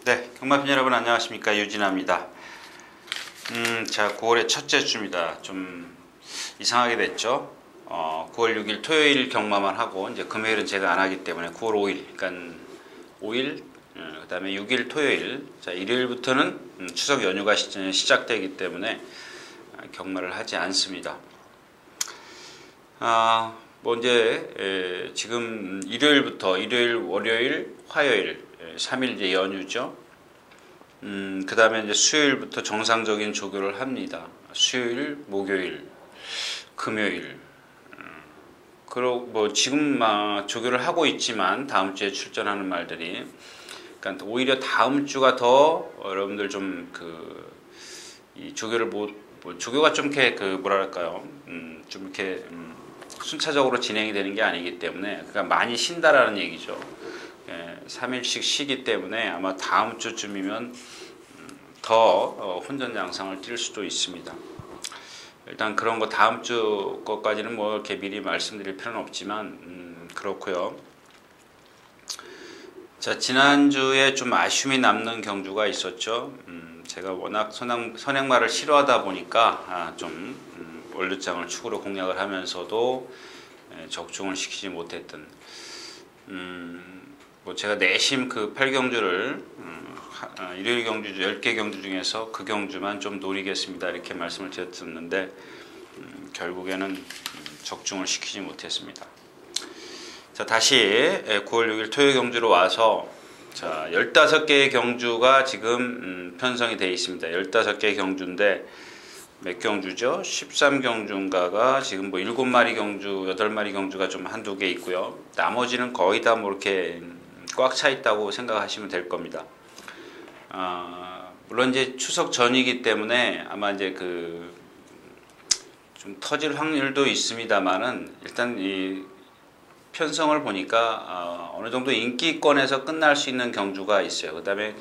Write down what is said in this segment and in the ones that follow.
네, 경마팬 여러분 안녕하십니까, 유진아입니다. 자, 9월의 첫째 주입니다. 좀 이상하게 됐죠. 9월 6일 토요일 경마만 하고 이제 금요일은 제가 안 하기 때문에 9월 5일, 그러니까 5일, 그다음에 6일 토요일, 자 일요일부터는 추석 연휴가 시작되기 때문에 경마를 하지 않습니다. 뭐 이제 지금 일요일부터 일요일, 월요일, 화요일 3일 이제 연휴죠. 그 다음에 이제 수요일부터 정상적인 조교를 합니다. 수요일, 목요일, 금요일. 그리고 뭐 지금 조교를 하고 있지만 다음 주에 출전하는 말들이, 그러니까 오히려 다음 주가 더 여러분들 좀 이 조교를 조교가 좀 이렇게 뭐랄까요, 좀 이렇게 순차적으로 진행이 되는 게 아니기 때문에, 그러니까 많이 쉰다라는 얘기죠. 3일씩 쉬기 때문에 아마 다음 주쯤이면 더 혼전양상을 띌 수도 있습니다. 일단 그런 거 다음 주 것까지는 뭐 이렇게 미리 말씀드릴 필요는 없지만 그렇고요. 자, 지난주에 좀 아쉬움이 남는 경주가 있었죠. 제가 워낙 선행마를 싫어하다 보니까 좀 원루장을 축으로 공략을 하면서도 적중을 시키지 못했던, 뭐 제가 내심 그 8경주를 일요일 경주 10개 경주 중에서 그 경주만 좀 노리겠습니다 이렇게 말씀을 드렸었는데 결국에는 적중을 시키지 못했습니다. 자, 다시 9월 6일 토요 경주로 와서, 자 15개의 경주가 지금 편성이 되어 있습니다. 15개의 경주인데 몇 경주죠? 13경주인가가 지금 뭐 7마리 경주, 8마리 경주가 좀 한두 개 있고요. 나머지는 거의 다 뭐 이렇게 꽉 차 있다고 생각하시면 될 겁니다. 물론 이제 추석 전이기 때문에 아마 이제 좀 터질 확률도 있습니다만은, 일단 이 편성을 보니까 어느 정도 인기권에서 끝날 수 있는 경주가 있어요. 그 다음에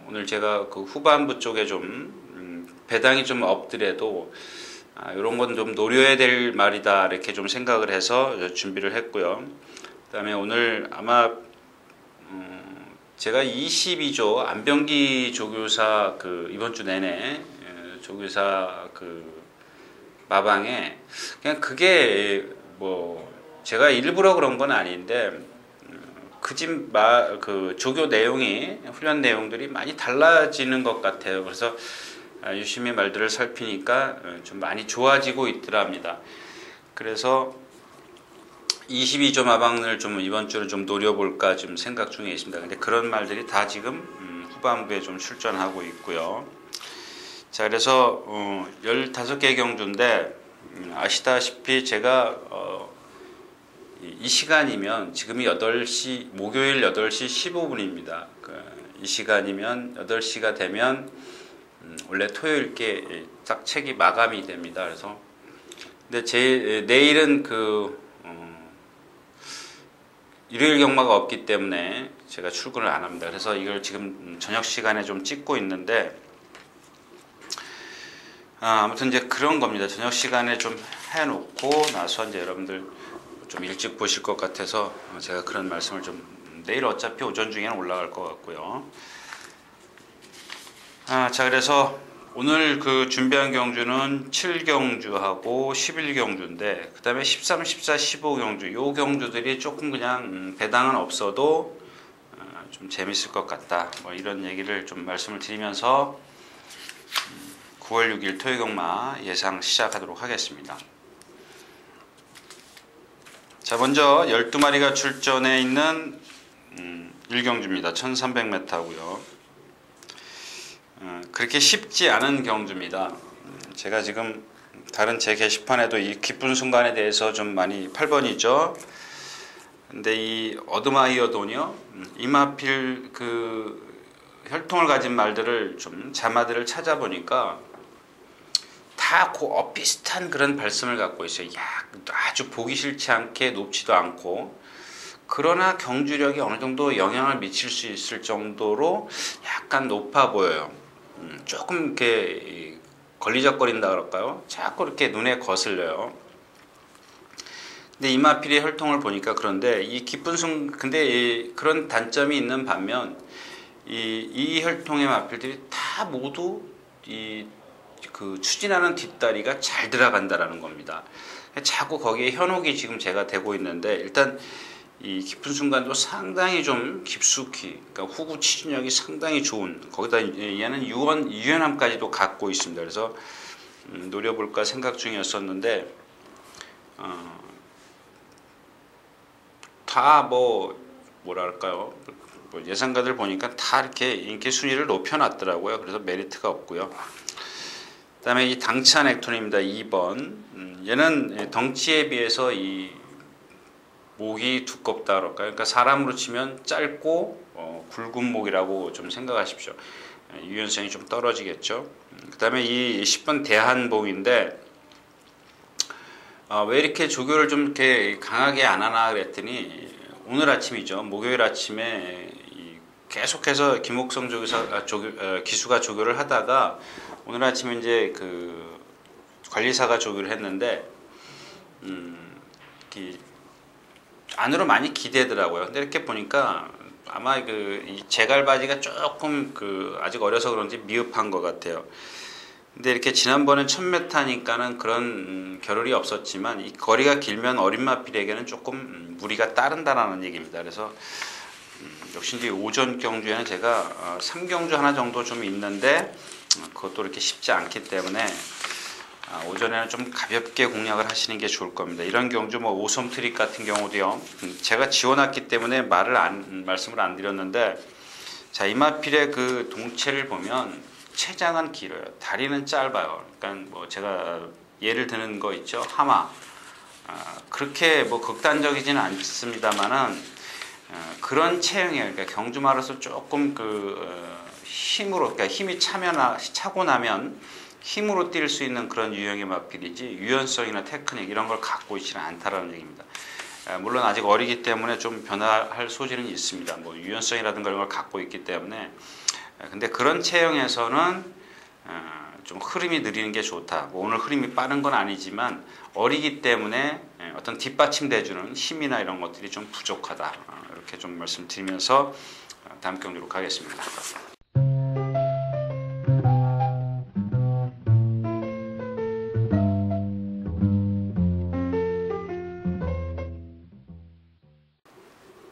오늘 제가 그 후반부 쪽에 좀 배당이 좀 없더라도 이런 건 좀 노려야 될 말이다 이렇게 좀 생각을 해서 준비를 했고요. 그 다음에 오늘 아마 제가 22조 안병기 조교사 이번 주 내내 조교사 마방에 그냥 그게 뭐 제가 일부러 그런 건 아닌데 조교 내용이, 훈련 내용들이 많이 달라지는 것 같아요. 그래서 유심히 말들을 살피니까 좀 많이 좋아지고 있더랍니다. 그래서 22조 마방을 좀 이번 주를 좀 노려볼까 좀 생각 중에 있습니다. 근데 그런 말들이 다 지금 후반부에 좀 출전하고 있고요. 자, 그래서 15개 경주인데 아시다시피 제가 이 시간이면 지금이 8시, 목요일 8시 15분입니다. 이 시간이면 8시가 되면 원래 토요일께 딱 책이 마감이 됩니다. 그래서 근데 내일은 일요일 경마가 없기 때문에 제가 출근을 안 합니다. 그래서 이걸 지금 저녁 시간에 좀 찍고 있는데, 아무튼 이제 그런 겁니다. 저녁 시간에 좀 해놓고 나서 이제 여러분들 좀 일찍 보실 것 같아서 제가 그런 말씀을 좀, 내일 어차피 오전 중에는 올라갈 것 같고요. 자, 그래서 오늘 준비한 경주는 7경주하고 11경주인데, 그 다음에 13, 14, 15경주, 요 경주들이 조금 그냥 배당은 없어도 좀 재밌을 것 같다, 뭐 이런 얘기를 좀 말씀을 드리면서 9월 6일 토요경마 예상 시작하도록 하겠습니다. 자, 먼저 12마리가 출전해 있는 1경주입니다. 1300m고요. 그렇게 쉽지 않은 경주입니다. 제가 지금 다른 제 게시판에도 이 기쁜 순간에 대해서 좀 많이 8번이죠. 근데 이 어드마이어돈이요, 이마필 혈통을 가진 말들을 좀 자마들을 찾아보니까 다 비슷한 그런 발성을 갖고 있어요. 아주 보기 싫지 않게 높지도 않고, 그러나 경주력이 어느 정도 영향을 미칠 수 있을 정도로 약간 높아 보여요. 조금 이렇게 걸리적거린다 그럴까요? 자꾸 이렇게 눈에 거슬려요. 근데 이마필의 혈통을 보니까 그런데 근데 그런 단점이 있는 반면 이 혈통의 마필들이 다 모두 그 추진하는 뒷다리가 잘 들어간다라는 겁니다. 자꾸 거기에 현혹이 지금 제가 되고 있는데, 일단 이 깊은 순간도 상당히 좀 깊숙이, 그러니까 후구 추진력이 상당히 좋은, 거기다 얘는 유연함까지도 갖고 있습니다. 그래서 노려볼까 생각 중이었었는데, 다 뭐랄까요, 예상가들 보니까 다 이렇게 인기 순위를 높여놨더라고요. 그래서 메리트가 없고요. 그다음에 이 당찬 액톤입니다. 2번. 얘는 덩치에 비해서 이 목이 두껍다 그럴까요? 그러니까 사람으로 치면 짧고 굵은 목이라고 좀 생각하십시오. 유연성이 좀 떨어지겠죠. 그다음에 이 10번 대한봉인데, 왜 이렇게 조교를 좀 이렇게 강하게 안 하나 그랬더니, 오늘 아침이죠. 목요일 아침에 계속해서 김옥성 기수가 조교를 하다가, 오늘 아침에 이제 그 관리사가 조교를 했는데, 안으로 많이 기대더라고요. 근데 이렇게 보니까 아마 이 제갈바지가 조금 아직 어려서 그런지 미흡한 것 같아요. 근데 이렇게 지난번에 1000m니까는 그런 겨를이 없었지만, 이 거리가 길면 어린 마필에게는 조금 무리가 따른다라는 얘기입니다. 그래서 역시 이제 오전 경주에는 제가 3경주 하나 정도 좀 있는데, 그것도 이렇게 쉽지 않기 때문에 오전에는 좀 가볍게 공략을 하시는 게 좋을 겁니다. 이런 경주 오솜 트릭 같은 경우도요, 제가 지원했기 때문에 말씀을 안 드렸는데, 자, 이마필의 그 동체를 보면 체장은 길어요. 다리는 짧아요. 그러니까 제가 예를 드는 거 있죠. 하마. 그렇게 극단적이지는 않습니다만은 그런 체형이에요. 그러니까 경주마로서 조금 힘으로, 그러니까 힘이 차고 나면 힘으로 뛸 수 있는 그런 유형의 마필이지, 유연성이나 테크닉 이런 걸 갖고 있지는 않다라는 얘기입니다. 물론 아직 어리기 때문에 좀 변화할 소지는 있습니다. 유연성이라든가 이런 걸 갖고 있기 때문에. 근데 그런 체형에서는 좀 흐름이 느리는 게 좋다. 오늘 흐름이 빠른 건 아니지만 어리기 때문에 어떤 뒷받침돼주는 힘이나 이런 것들이 좀 부족하다. 이렇게 좀 말씀드리면서 다음 경주로 가겠습니다.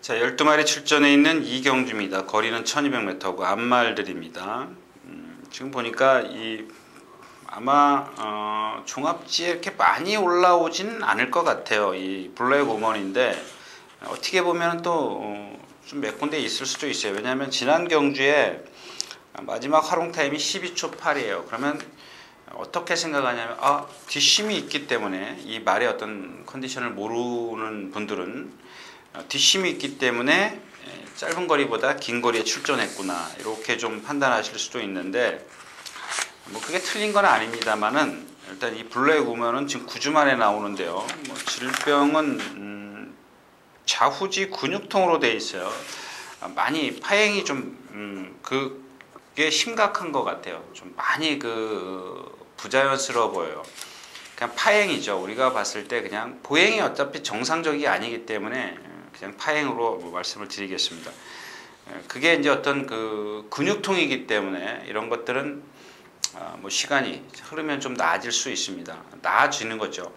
자, 12마리 출전해 있는 이경주입니다. 거리는 1200m고 앞말들입니다. 지금 보니까 아마 종합지에 이렇게 많이 올라오진 않을 것 같아요. 이 블랙 우먼인데 어떻게 보면 또 좀 몇 군데 있을 수도 있어요. 왜냐하면 지난 경주에 마지막 활용 타임이 12초 8이에요. 그러면 어떻게 생각하냐면, 뒷심이 있기 때문에, 이 말의 어떤 컨디션을 모르는 분들은 뒷심이 있기 때문에 짧은 거리보다 긴 거리에 출전했구나, 이렇게 좀 판단하실 수도 있는데, 그게 틀린 건 아닙니다만은, 일단 이 블랙 우먼은 지금 9주 만에 나오는데요. 질병은 좌후지 근육통으로 돼 있어요. 많이 파행이 좀 그게 심각한 것 같아요. 좀 많이 부자연스러워 보여요. 그냥 파행이죠. 우리가 봤을 때 그냥 보행이 어차피 정상적이 아니기 때문에 그냥 파행으로 말씀을 드리겠습니다. 그게 이제 어떤 근육통이기 때문에 이런 것들은 시간이 흐르면 좀 나아질 수 있습니다. 나아지는 거죠.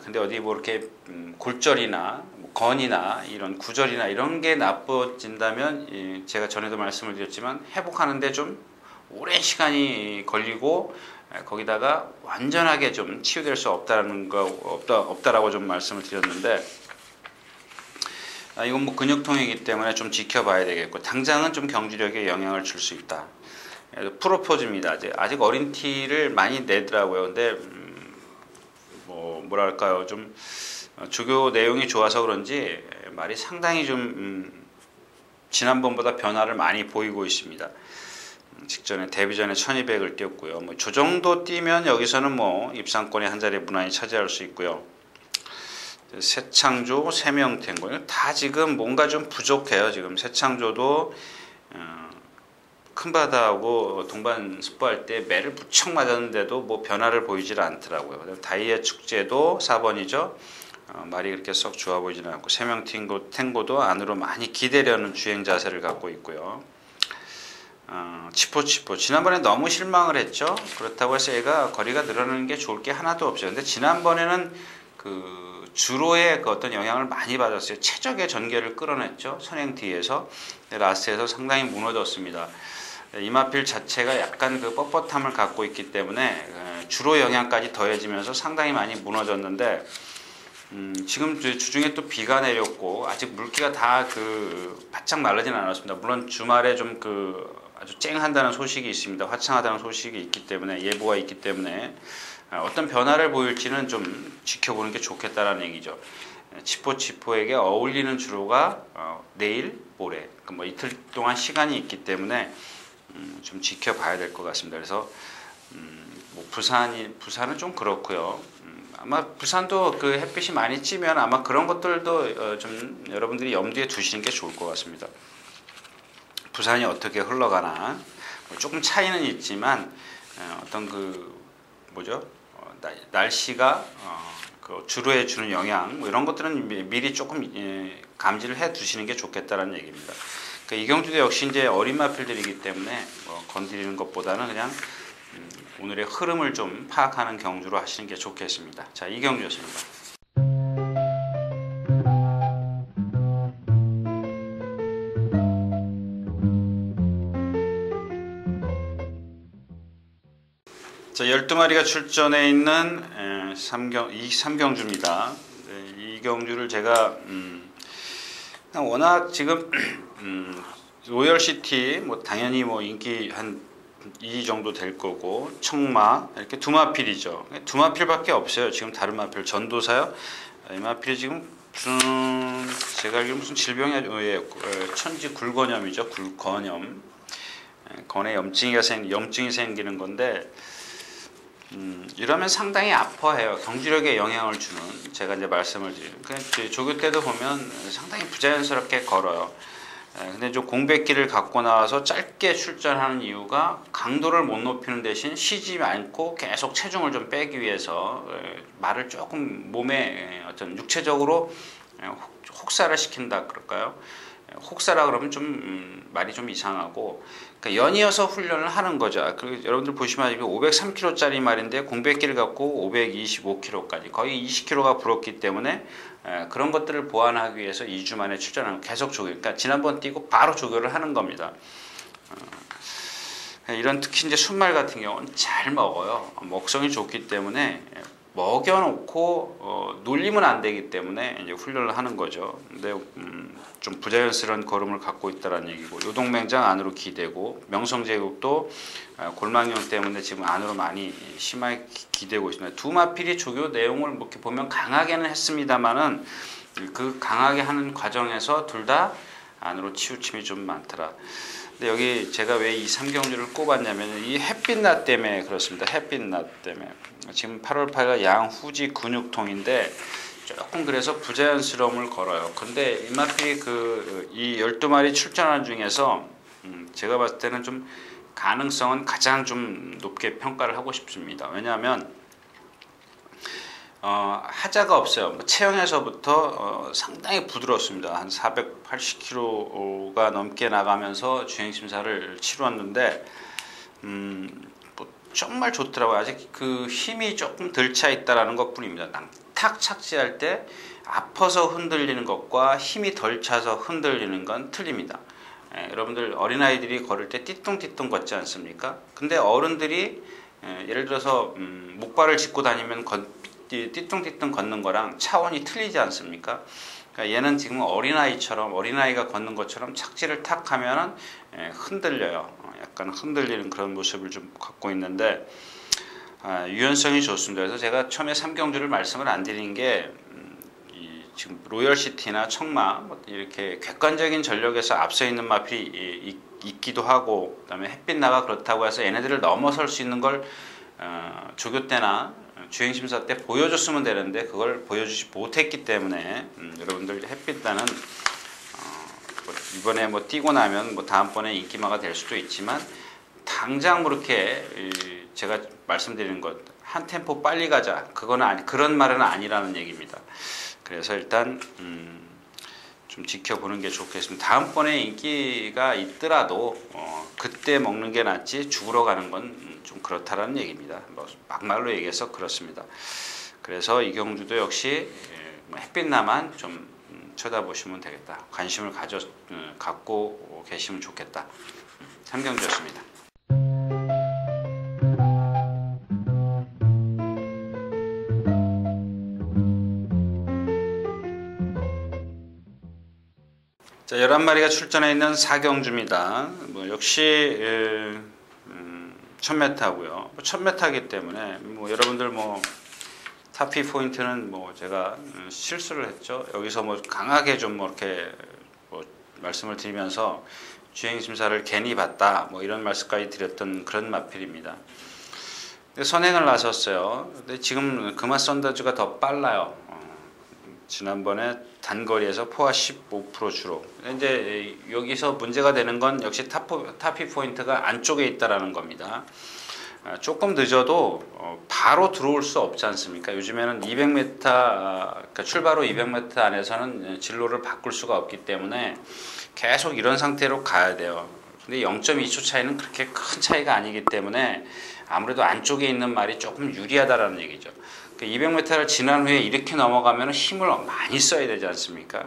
근데 어디 이렇게 골절이나 건이나 이런 구절이나 이런 게 나빠진다면, 제가 전에도 말씀을 드렸지만 회복하는데 좀 오랜 시간이 걸리고, 거기다가 완전하게 좀 치유될 수 없다라고 좀 말씀을 드렸는데, 이건 근육통이기 때문에 좀 지켜봐야 되겠고, 당장은 좀 경주력에 영향을 줄 수 있다. 프로포즈입니다. 아직 어린 티를 많이 내더라고요. 근데 뭐랄까요, 좀 조교 내용이 좋아서 그런지 말이 상당히 좀 지난번보다 변화를 많이 보이고 있습니다. 직전에 데뷔전에 1200을 뛰었고요. 저 정도 뛰면 여기서는 입상권의 한 자리 무난히 차지할 수 있고요. 새창조, 세명탱고 다 지금 뭔가 좀 부족해요. 지금 새창조도 큰 바다하고 동반 스포할 때 매를 무척 맞았는데도 변화를 보이질 않더라고요. 다이아 축제도 4번이죠. 말이 그렇게 썩 좋아 보이지는 않고, 세명탱고도 안으로 많이 기대려는 주행 자세를 갖고 있고요. 치포 지난번에 너무 실망을 했죠. 그렇다고 해서 얘가 거리가 늘어나는 게 좋을 게 하나도 없죠. 근데 지난번에는 그 주로의 그 어떤 영향을 많이 받았어요. 최적의 전개를 끌어냈죠. 선행 뒤에서. 라스트에서 상당히 무너졌습니다. 이마필 자체가 약간 그 뻣뻣함을 갖고 있기 때문에 주로 영향까지 더해지면서 상당히 많이 무너졌는데, 지금 주중에 또 비가 내렸고 아직 물기가 다 그 바짝 마르진 않았습니다. 물론 주말에 좀 그 아주 쨍한다는 소식이 있습니다. 화창하다는 소식이 있기 때문에, 예보가 있기 때문에 어떤 변화를 보일지는 좀 지켜보는 게 좋겠다라는 얘기죠. 치포에게 어울리는 주로가 내일, 모레, 뭐 이틀 동안 시간이 있기 때문에 좀 지켜봐야 될 것 같습니다. 그래서 뭐 부산은 좀 그렇고요. 아마 부산도 그 햇빛이 많이 찌면 아마 그런 것들도 좀 여러분들이 염두에 두시는 게 좋을 것 같습니다. 부산이 어떻게 흘러가나 조금 차이는 있지만 어떤 그 뭐죠? 날씨가 그 주로에 주는 영향 뭐 이런 것들은 미리 조금 감지를 해 두시는 게 좋겠다라는 얘기입니다. 그러니까 이경주도 역시 이제 어린 마필들이기 때문에 뭐 건드리는 것보다는 그냥 오늘의 흐름을 좀 파악하는 경주로 하시는 게 좋겠습니다. 자, 이경주였습니다. 자, 12마리가 출전해 있는 이 3경주입니다. 이 경주를 제가 워낙 지금 로열시티 뭐 당연히 뭐 인기 한 2 정도 될 거고, 청마 이렇게 두 마필이죠. 두 마필밖에 없어요. 지금 다른 마필 전도사요. 이 마필이 지금 무슨 제가 알기로 무슨 질병이 천지 굴건염이죠. 굴건염. 건에 염증이 생기는 건데 이러면 상당히 아파해요. 경주력에 영향을 주는, 제가 이제 말씀을 드리는. 그러니까 조교 때도 보면 상당히 부자연스럽게 걸어요. 근데 좀 공백기를 갖고 나와서 짧게 출전하는 이유가 강도를 못 높이는 대신 쉬지 않고 계속 체중을 좀 빼기 위해서 말을 조금 몸에 어떤 육체적으로 혹사를 시킨다 그럴까요? 혹사라 그러면 좀 말이 좀 이상하고, 그러니까 연이어서 훈련을 하는 거죠. 여러분들 보시면 503kg짜리 말인데 공백기를 갖고 525kg까지 거의 20kg가 불었기 때문에 그런 것들을 보완하기 위해서 2주 만에 출전하는, 계속 조교, 그러니까 지난번 뛰고 바로 조교를 하는 겁니다. 이런 특히 이제 순말 같은 경우는 잘 먹어요. 먹성이 좋기 때문에 먹여놓고 놀리면 안 되기 때문에 이제 훈련을 하는 거죠. 근데 좀 부자연스러운 걸음을 갖고 있다는 얘기고, 요동맹장 안으로 기대고, 명성제국도 골망형 때문에 지금 안으로 많이 심하게 기대고 있습니다. 두 마필이 조교 내용을 이렇게 보면 강하게는 했습니다만은 그 강하게 하는 과정에서 둘 다 안으로 치우침이 좀 많더라. 근데 여기 제가 왜 이 3경주를 꼽았냐면 이 햇빛낮 때문에 그렇습니다. 햇빛낮 때문에. 지금 8월 8일 양후지 근육통인데 조금 그래서 부자연스러움을 걸어요. 근데 이마필이 이 12마리 출전하는 중에서 제가 봤을 때는 좀 가능성은 가장 좀 높게 평가를 하고 싶습니다. 왜냐하면 하자가 없어요. 체형에서부터 상당히 부드럽습니다. 한 480kg가 넘게 나가면서 주행심사를 치루었는데 뭐 정말 좋더라고요. 아직 그 힘이 조금 덜 차 있다라는 것뿐입니다. 탁 착지할 때 아파서 흔들리는 것과 힘이 덜 차서 흔들리는 건 틀립니다. 여러분들 어린아이들이 걸을 때 띠뚱띠뚱 걷지 않습니까? 근데 어른들이 예를 들어서 목발을 짚고 다니면 띠뚱띠뚱 걷는 거랑 차원이 틀리지 않습니까? 그러니까 얘는 지금 어린아이가 걷는 것처럼 착지를 탁 하면은 흔들려요. 약간 흔들리는 그런 모습을 좀 갖고 있는데 유연성이 좋습니다. 그래서 제가 처음에 3경주를 말씀을 안 드린 게 지금 로열시티나 청마 이렇게 객관적인 전력에서 앞서 있는 마필이 있기도 하고, 그다음에 햇빛나가 그렇다고 해서 얘네들을 넘어설 수 있는 걸 조교 때나 주행심사 때 보여줬으면 되는데 그걸 보여주지 못했기 때문에 여러분들 햇빛나는 이번에 뭐 뛰고 나면 다음번에 인기마가 될 수도 있지만 당장 그렇게 제가 말씀드리는 것 한 템포 빨리 가자 그거는 그런 말은 아니라는 얘기입니다. 그래서 일단 좀 지켜보는 게 좋겠습니다. 다음번에 인기가 있더라도 그때 먹는 게 낫지 죽으러 가는 건 좀 그렇다라는 얘기입니다. 뭐 막말로 얘기해서 그렇습니다. 그래서 이경주도 역시 햇빛나만 좀 쳐다보시면 되겠다. 관심을 갖고 계시면 좋겠다. 삼경주였습니다. 자, 11마리가 출전해 있는 사경주입니다. 뭐 역시 1000m고요. 1000m이기 때문에 뭐 여러분들 뭐 타피 포인트는 뭐 제가 실수를 했죠. 여기서 뭐 강하게 좀 뭐 이렇게 뭐 말씀을 드리면서 주행 심사를 괜히 봤다 뭐 이런 말씀까지 드렸던 그런 마필입니다. 선행을 나섰어요. 근데 지금 금화 썬더즈가 더 빨라요. 지난번에 단거리에서 포화 15% 주로. 이제 여기서 문제가 되는 건 역시 타피 포인트가 안쪽에 있다라는 겁니다. 조금 늦어도 바로 들어올 수 없지 않습니까? 요즘에는 200m, 그러니까 출발 후 200m 안에서는 진로를 바꿀 수가 없기 때문에 계속 이런 상태로 가야 돼요. 근데 0.2초 차이는 그렇게 큰 차이가 아니기 때문에 아무래도 안쪽에 있는 말이 조금 유리하다라는 얘기죠. 200m를 지난 후에 이렇게 넘어가면 힘을 많이 써야 되지 않습니까?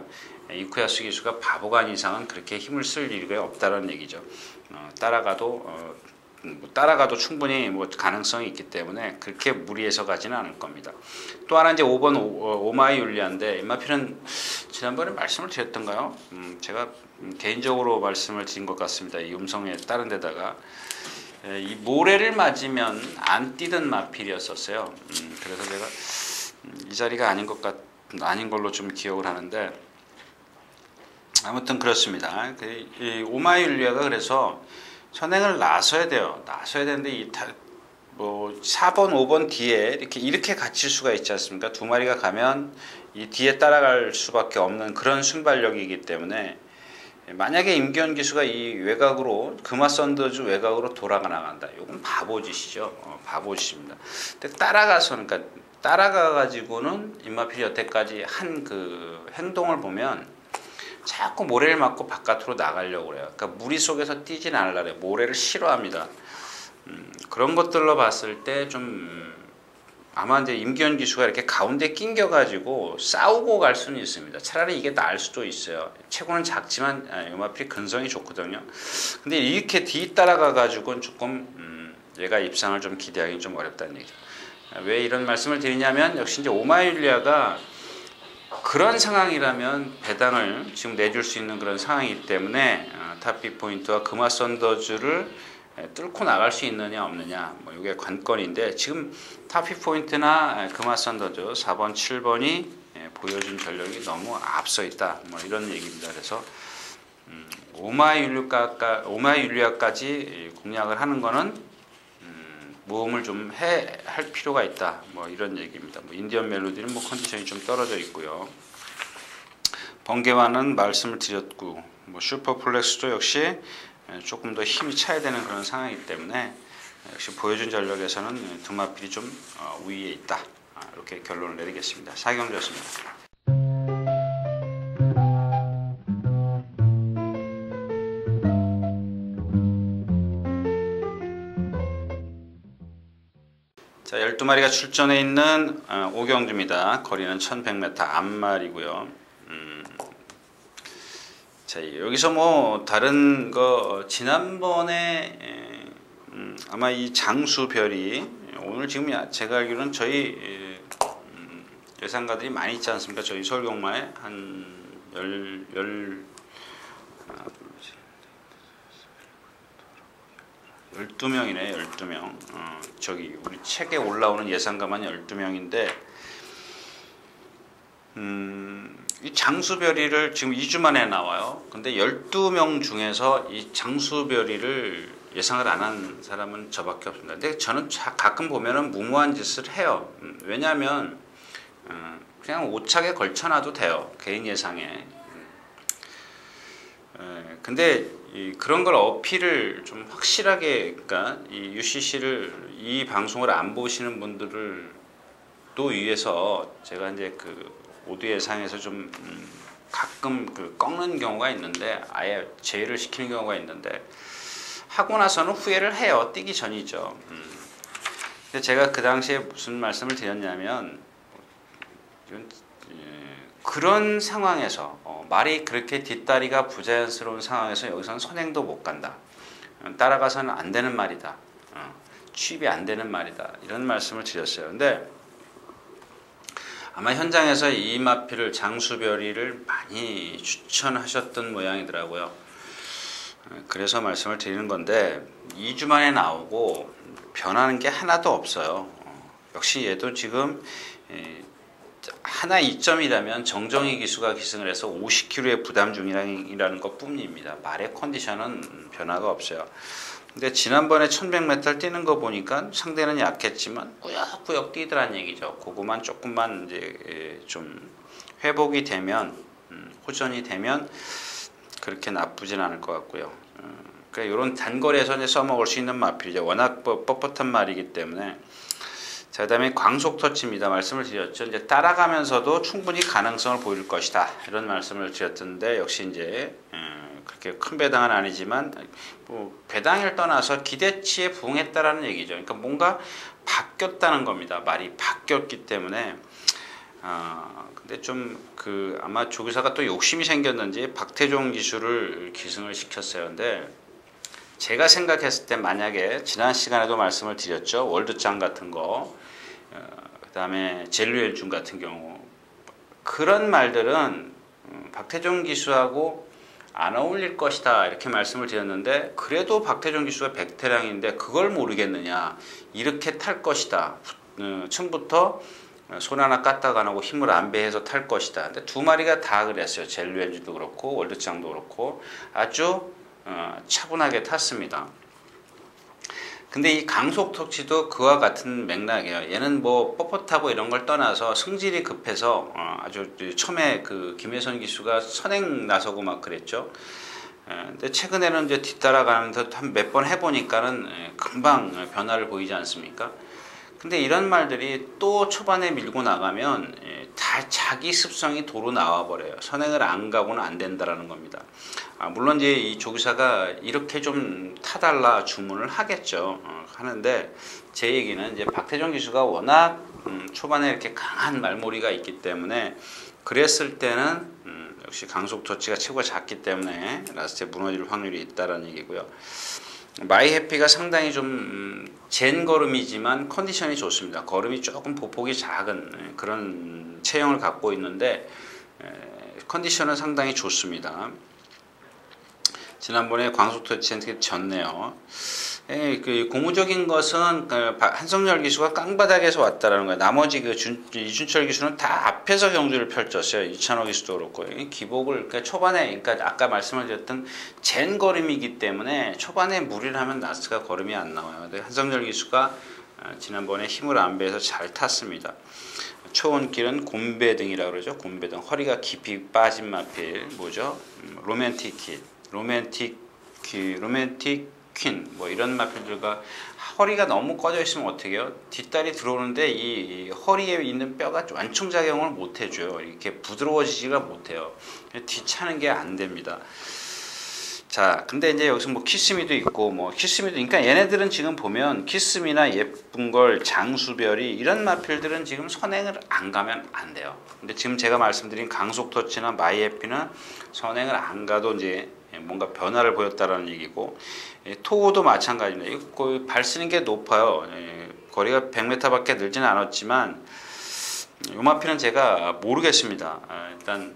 이쿠야스 기수가 바보가 아닌 이상은 그렇게 힘을 쓸 이유가 없다는 얘기죠. 따라가도 충분히 뭐 가능성이 있기 때문에 그렇게 무리해서 가지는 않을 겁니다. 또 하나 이제 5번 오마이 율리아인데 임마필은 지난번에 말씀을 드렸던가요? 제가 개인적으로 말씀을 드린 것 같습니다. 이 음성에 다른 데다가 이 모래를 맞으면 안 뛰던 마필이었었어요. 그래서 제가 이 자리가 아닌 걸로 좀 기억을 하는데 아무튼 그렇습니다. 이 오마이 율리아가 그래서 선행을 나서야 돼요. 나서야 되는데 뭐 4번, 5번 뒤에 이렇게 갇힐 수가 있지 않습니까? 두 마리가 가면 이 뒤에 따라갈 수밖에 없는 그런 순발력이기 때문에 만약에 임기현 기수가 이 외곽으로 금화 썬더즈 외곽으로 돌아가 나간다. 이건 바보짓이죠. 바보짓입니다. 근데 따라가 가지고는 임마필이 여태까지 한 그 행동을 보면 자꾸 모래를 맞고 바깥으로 나가려고 그래요. 그러니까 무리 속에서 뛰진 않으려 그래요. 모래를 싫어합니다. 그런 것들로 봤을 때 좀 아마 이제 임기현 기수가 이렇게 가운데 낑겨가지고 싸우고 갈 수는 있습니다. 차라리 이게 나을 수도 있어요. 체구는 작지만 요마필이 근성이 좋거든요. 근데 이렇게 뒤 따라가가지고는 조금 얘가 입상을 좀 기대하기 좀 어렵다는 얘기죠. 왜 이런 말씀을 드리냐면 역시 이제 오마이율리아가 그런 상황이라면 배당을 지금 내줄 수 있는 그런 상황이기 때문에 타피 포인트와 금화 썬더즈를 뚫고 나갈 수 있느냐 없느냐 뭐 이게 관건인데 지금 타피 포인트나 금화 썬더즈 4번 7번이 보여준 전력이 너무 앞서 있다 뭐 이런 얘기입니다. 그래서 오마이율리아까지 공략을 하는 거는 모험을 좀 할 필요가 있다 뭐 이런 얘기입니다. 뭐 인디언 멜로디는 뭐 컨디션이 좀 떨어져 있고요. 번개와는 말씀을 드렸고 뭐 슈퍼플렉스도 역시 조금 더 힘이 차야 되는 그런 상황이기 때문에 역시 보여준 전력에서는 두마필이 좀 우위에 있다. 이렇게 결론을 내리겠습니다. 사경주였습니다. 자, 12마리가 출전해 있는 오경주입니다. 거리는 1100m 앞말이고요. 자, 여기서 뭐 다른 거 지난번에 아마 이 장수별이 오늘 지금 제가 알기로는 저희 예상가들이 많이 있지 않습니까? 저희 서울경마에 한 12명이네. 12명. 저기 우리 책에 올라오는 예상가만 12명인데 이 장수별이를 지금 2주 만에 나와요. 근데 12명 중에서 이 장수별이를 예상을 안 한 사람은 저밖에 없습니다. 근데 저는 가끔 보면은 무모한 짓을 해요. 왜냐하면 그냥 오차게 걸쳐놔도 돼요. 개인 예상에. 근데 그런 걸 어필을 좀 확실하게, 그러니까 이 UCC를 이 방송을 안 보시는 분들을 또 위해서 제가 이제 그 오드 예상에서 좀 가끔 그 꺾는 경우가 있는데 아예 제의를 시키는 경우가 있는데 하고 나서는 후회를 해요. 뛰기 전이죠. 근데 제가 그 당시에 무슨 말씀을 드렸냐면 그런 상황에서 말이 그렇게 뒷다리가 부자연스러운 상황에서 여기서는 선행도 못 간다. 따라가서는 안 되는 말이다. 취입이 안 되는 말이다. 이런 말씀을 드렸어요. 근데 아마 현장에서 이 마필을 장수별이를 많이 추천하셨던 모양이더라고요. 그래서 말씀을 드리는 건데 2주 만에 나오고 변하는 게 하나도 없어요. 역시 얘도 지금 하나 이점이라면 정정희 기수가 기승을 해서 50kg의 부담 중이라는 것 뿐입니다. 말의 컨디션은 변화가 없어요. 근데 지난번에 1100m 뛰는 거 보니까 상대는 약했지만 꾸역꾸역 뛰더란 얘기죠. 그거만 조금만 이제 좀 회복이 되면 호전이 되면 그렇게 나쁘진 않을 것 같고요. 그러니까 이런 단거리에서 이제 써먹을 수 있는 마필이죠. 워낙 뻣뻣한 말이기 때문에. 자, 그다음에 광속 터치입니다. 말씀을 드렸죠. 이제 따라가면서도 충분히 가능성을 보일 것이다. 이런 말씀을 드렸던데 역시 이제 그렇게 큰 배당은 아니지만 뭐 배당을 떠나서 기대치에 부응했다라는 얘기죠. 그러니까 뭔가 바뀌었다는 겁니다. 말이 바뀌었기 때문에 근데 좀 아마 조교사가 또 욕심이 생겼는지 박태종 기수를 기승을 시켰어요. 근데 제가 생각했을 때 만약에 지난 시간에도 말씀을 드렸죠. 월드짱 같은 거, 그 다음에 젤루엘준 같은 경우 그런 말들은 박태종 기수하고 안 어울릴 것이다 이렇게 말씀을 드렸는데 그래도 박태종 기수가 백태량인데 그걸 모르겠느냐 이렇게 탈 것이다. 처음부터 손 하나 까딱 안 하고 힘을 안 배해서 탈 것이다. 근데 두 마리가 다 그랬어요. 젤루엔즈도 그렇고 월드짱도 그렇고 아주 차분하게 탔습니다. 근데 이 강속 터치도 그와 같은 맥락이에요. 얘는 뭐 뻣뻣하고 이런 걸 떠나서 승질이 급해서 아주 처음에 그 김혜선 기수가 선행 나서고 막 그랬죠. 근데 최근에는 이제 뒤따라가면서 한 몇 번 해보니까는 금방 변화를 보이지 않습니까? 근데 이런 말들이 또 초반에 밀고 나가면 다 자기 습성이 도로 나와버려요. 선행을 안 가고는 안 된다라는 겁니다. 물론 이제 이 조교사가 이렇게 좀 타달라 주문을 하겠죠. 하는데 제 얘기는 이제 박태종 기수가 워낙 초반에 이렇게 강한 말머리가 있기 때문에 그랬을 때는 역시 강속 터치가 최고가 작기 때문에 라스트에 무너질 확률이 있다라는 얘기고요. 마이해피가 상당히 좀 젠 걸음이지만 컨디션이 좋습니다. 걸음이 조금 보폭이 작은 그런 체형을 갖고 있는데 컨디션은 상당히 좋습니다. 지난번에 광속 터치한테 졌네요. 그 고무적인 것은 한성열 기수가 깡바닥에서 왔다라는 거예요. 나머지 이준철 기수는 다 앞에서 경주를 펼쳤어요. 이찬호 기수도 그렇고 기복을 그러니까 초반에 그러니까 아까 말씀을 드렸던 젠 걸음이기 때문에 초반에 무리를 하면 나스가 걸음이 안 나와요. 근데 한성열 기수가 지난번에 힘을 안 배해서 잘 tas습니다. 초원길은 곰배등이라고 그러죠. 곰배등 허리가 깊이 빠진 마필 뭐죠? 로맨틱 킷, 로맨틱 퀸 뭐 이런 마필들과 허리가 너무 꺼져 있으면 어떻게 해요? 뒷다리 들어오는데 이 허리에 있는 뼈가 완충작용을 못 해줘요. 이렇게 부드러워지지가 못해요. 뒤차는 게 안 됩니다. 자, 근데 이제 여기서 뭐 키스미도 있고 뭐 키스미도 그러니까 얘네들은 지금 보면 키스미나 예쁜 걸 장수별이 이런 마필들은 지금 선행을 안 가면 안 돼요. 근데 지금 제가 말씀드린 강속터치나 마이에피는 선행을 안 가도 이제 뭔가 변화를 보였다라는 얘기고 토우도 마찬가지입니다. 거의 발 쓰는 게 높아요. 거리가 100m밖에 늘지는 않았지만 요 마필은 제가 모르겠습니다. 일단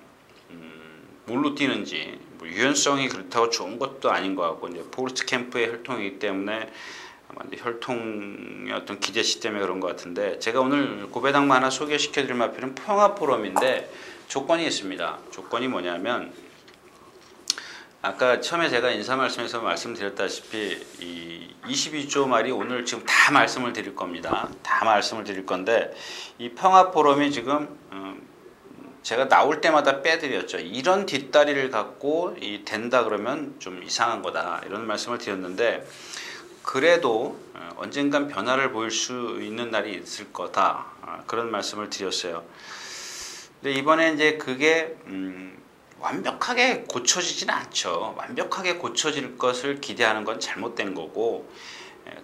뭘로 뛰는지 뭐 유연성이 그렇다고 좋은 것도 아닌 것 같고 이제 포르트 캠프의 혈통이기 때문에 아마 혈통의 어떤 기대치 때문에 그런 것 같은데 제가 오늘 고배당만 하나 소개시켜드릴 마필은 평화포럼인데 조건이 있습니다. 조건이 뭐냐면 아까 처음에 제가 인사 말씀에서 말씀드렸다시피 이 22조 말이 오늘 지금 다 말씀을 드릴 겁니다. 다 말씀을 드릴 건데 이 평화포럼이 지금 제가 나올 때마다 빼드렸죠. 이런 뒷다리를 갖고 된다 그러면 좀 이상한 거다 이런 말씀을 드렸는데 그래도 언젠간 변화를 보일 수 있는 날이 있을 거다 그런 말씀을 드렸어요. 근데 이번에 이제 그게 완벽하게 고쳐지지는 않죠. 완벽하게 고쳐질 것을 기대하는 건 잘못된 거고,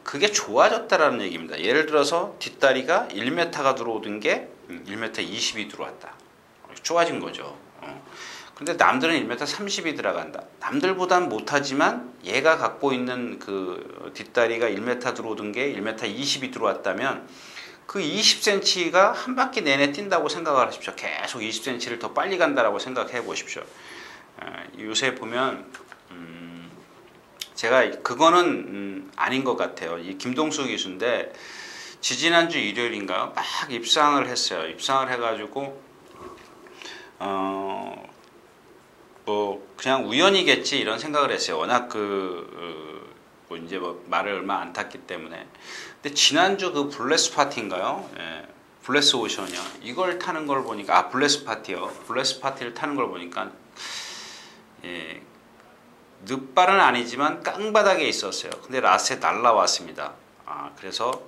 그게 좋아졌다라는 얘기입니다. 예를 들어서 뒷다리가 1m가 들어오던 게 1m 20이 들어왔다. 좋아진 거죠. 근데 남들은 1m 30이 들어간다. 남들보단 못하지만 얘가 갖고 있는 그 뒷다리가 1m 들어오던 게 1m 20이 들어왔다면 그 20cm가 한 바퀴 내내 뛴다고 생각을 하십시오. 계속 20cm를 더 빨리 간다라고 생각해 보십시오. 요새 보면 제가 그거는 아닌 것 같아요. 이 김동수 기수인데 지지난주 일요일인가 막 입상을 했어요. 입상을 해가지고 뭐 그냥 우연이겠지 이런 생각을 했어요. 워낙 뭐 이제 뭐 말을 얼마 안 탔기 때문에. 근데 지난주 그 블레스 파티인가요? 예, 블레스 오션이요. 이걸 타는 걸 보니까 블레스 파티요. 블레스 파티를 타는 걸 보니까 예, 늪발은 아니지만 깡바닥에 있었어요. 근데 라스트에 날라왔습니다. 그래서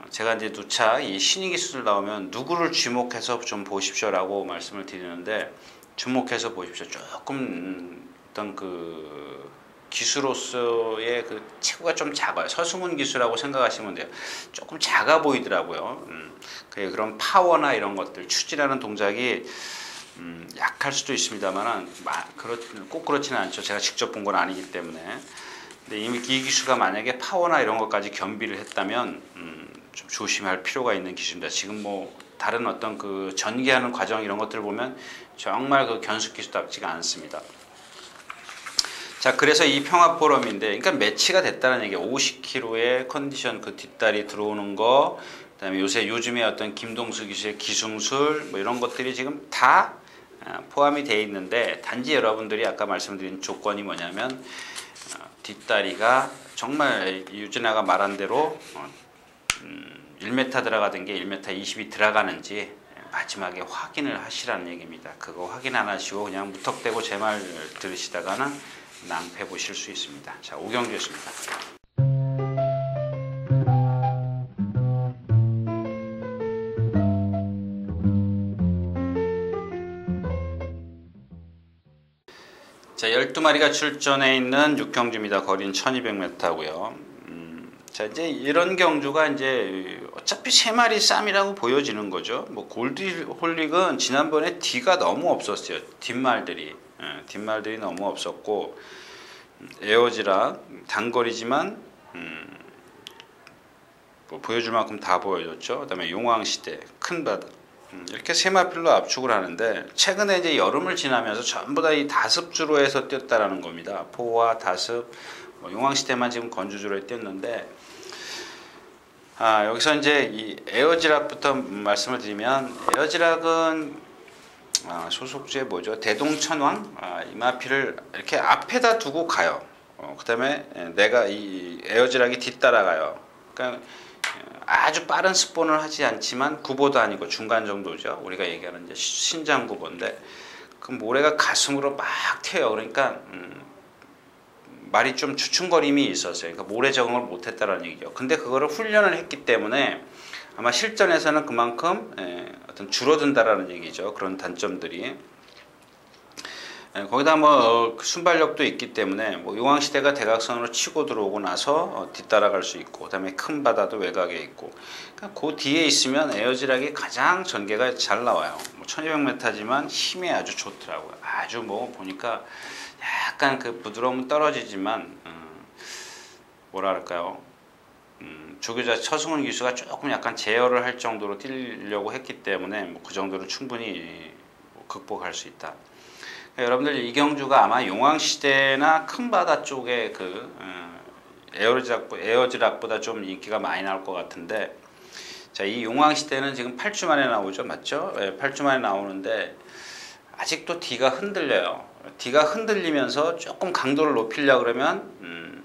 제가 이제 누차 이 신의 기수들 나오면 누구를 주목해서 좀 보십시오라고 말씀을 드리는데 주목해서 보십시오. 조금 어떤 그 기수로서의 그 체구가 좀 작아요. 서승훈 기수라고 생각하시면 돼요. 조금 작아 보이더라고요. 그런 파워나 이런 것들 추진하는 동작이 약할 수도 있습니다만은 꼭 그렇지는 않죠. 제가 직접 본 건 아니기 때문에. 근데 이미 이 기수가 만약에 파워나 이런 것까지 겸비를 했다면 좀 조심할 필요가 있는 기수입니다. 지금 뭐 다른 어떤 그 전개하는 과정 이런 것들을 보면 정말 그 견습 기수답지가 않습니다. 자, 그래서 이 평화 포럼인데, 그러니까 매치가 됐다는 얘기예요. 50kg의 컨디션 그 뒷다리 들어오는 거, 그다음에 요즘에 어떤 김동수 기수의 기승술 뭐 이런 것들이 지금 다 포함이 되어 있는데, 단지 여러분들이 아까 말씀드린 조건이 뭐냐면 뒷다리가 정말 유진아가 말한 대로 1m 들어가던 게 1m 20이 들어가는지 마지막에 확인을 하시라는 얘기입니다. 그거 확인 안 하시고 그냥 무턱대고 제 말 들으시다가는 낭패 보실 수 있습니다. 자, 오경주였습니다. 자, 12마리가 출전해 있는 6경주입니다. 거리는 1200m고요. 자, 이제 이런 경주가 이제 어차피 3마리 쌈이라고 보여지는 거죠. 뭐 골드홀릭은 지난번에 뒤가 너무 없었어요. 뒷말들이 너무 없었고, 에어지락 단거리지만 뭐 보여줄 만큼 다 보여줬죠. 그다음에 용왕시대, 큰바다 이렇게 3마필로 압축을 하는데, 최근에 이제 여름을 지나면서 전부 다 이 다습주로 해서 뛰었다라는 겁니다. 포화, 다습, 뭐 용왕시대만 지금 건주주로 뛰었는데, 여기서 이제 이 에어지락부터 말씀을 드리면, 에어지락은 소속주에 뭐죠? 대동천왕 이마피를 이렇게 앞에다 두고 가요. 그 다음에 내가 이 에어지락이 뒤따라가요. 그러니까 아주 빠른 스폰을 하지 않지만 구보도 아니고 중간 정도죠. 우리가 얘기하는 이제 신장 구보인데, 그 모래가 가슴으로 막 튀어요. 그러니까 말이 좀 주춤거림이 있었어요. 그러니까 모래 적응을 못했다는 얘기죠. 근데 그거를 훈련을 했기 때문에 아마 실전에서는 그만큼 어떤 줄어든다라는 얘기죠. 그런 단점들이. 거기다 뭐 순발력도 있기 때문에 뭐 용왕시대가 대각선으로 치고 들어오고 나서 뒤따라갈 수 있고, 그다음에 큰 바다도 외곽에 있고, 그러니까 그 뒤에 있으면 에어지락이 가장 전개가 잘 나와요. 뭐 1200m지만 힘이 아주 좋더라고요. 아주 뭐 보니까 약간 그 부드러움은 떨어지지만 뭐라 그럴까요? 조교자 서승훈 기수가 조금 약간 제어를 할 정도로 뛰려고 했기 때문에 뭐 그 정도로 충분히 극복할 수 있다. 그러니까 여러분들 이 경주가 아마 용왕시대나 큰바다 쪽에 그 에어지락보다 좀 인기가 많이 나올 것 같은데, 자, 이 용왕시대는 지금 8주 만에 나오죠, 맞죠? 8주 만에 나오는데 아직도 D가 흔들려요. D가 흔들리면서 조금 강도를 높이려고 그러면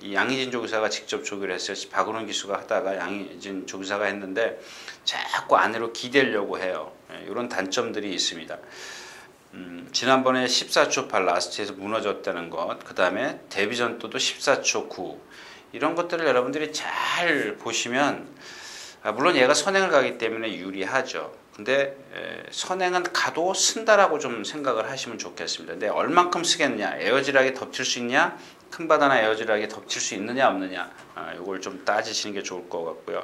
이 양희진 조교사가 직접 조교를 했어요. 박은원 기수가 하다가 양희진 조교사가 했는데 자꾸 안으로 기대려고 해요. 이런 단점들이 있습니다. 지난번에 14초 8 라스트에서 무너졌다는 것, 그 다음에 데뷔전도도 14초 9, 이런 것들을 여러분들이 잘 보시면 물론 얘가 선행을 가기 때문에 유리하죠. 근데 선행은 가도 쓴다라고 좀 생각을 하시면 좋겠습니다. 근데 얼만큼 쓰겠느냐, 에어질하게 덮칠 수 있냐, 큰 바다나 에어질하게 덮칠 수 있느냐 없느냐, 이걸 좀 따지시는 게 좋을 것 같고요.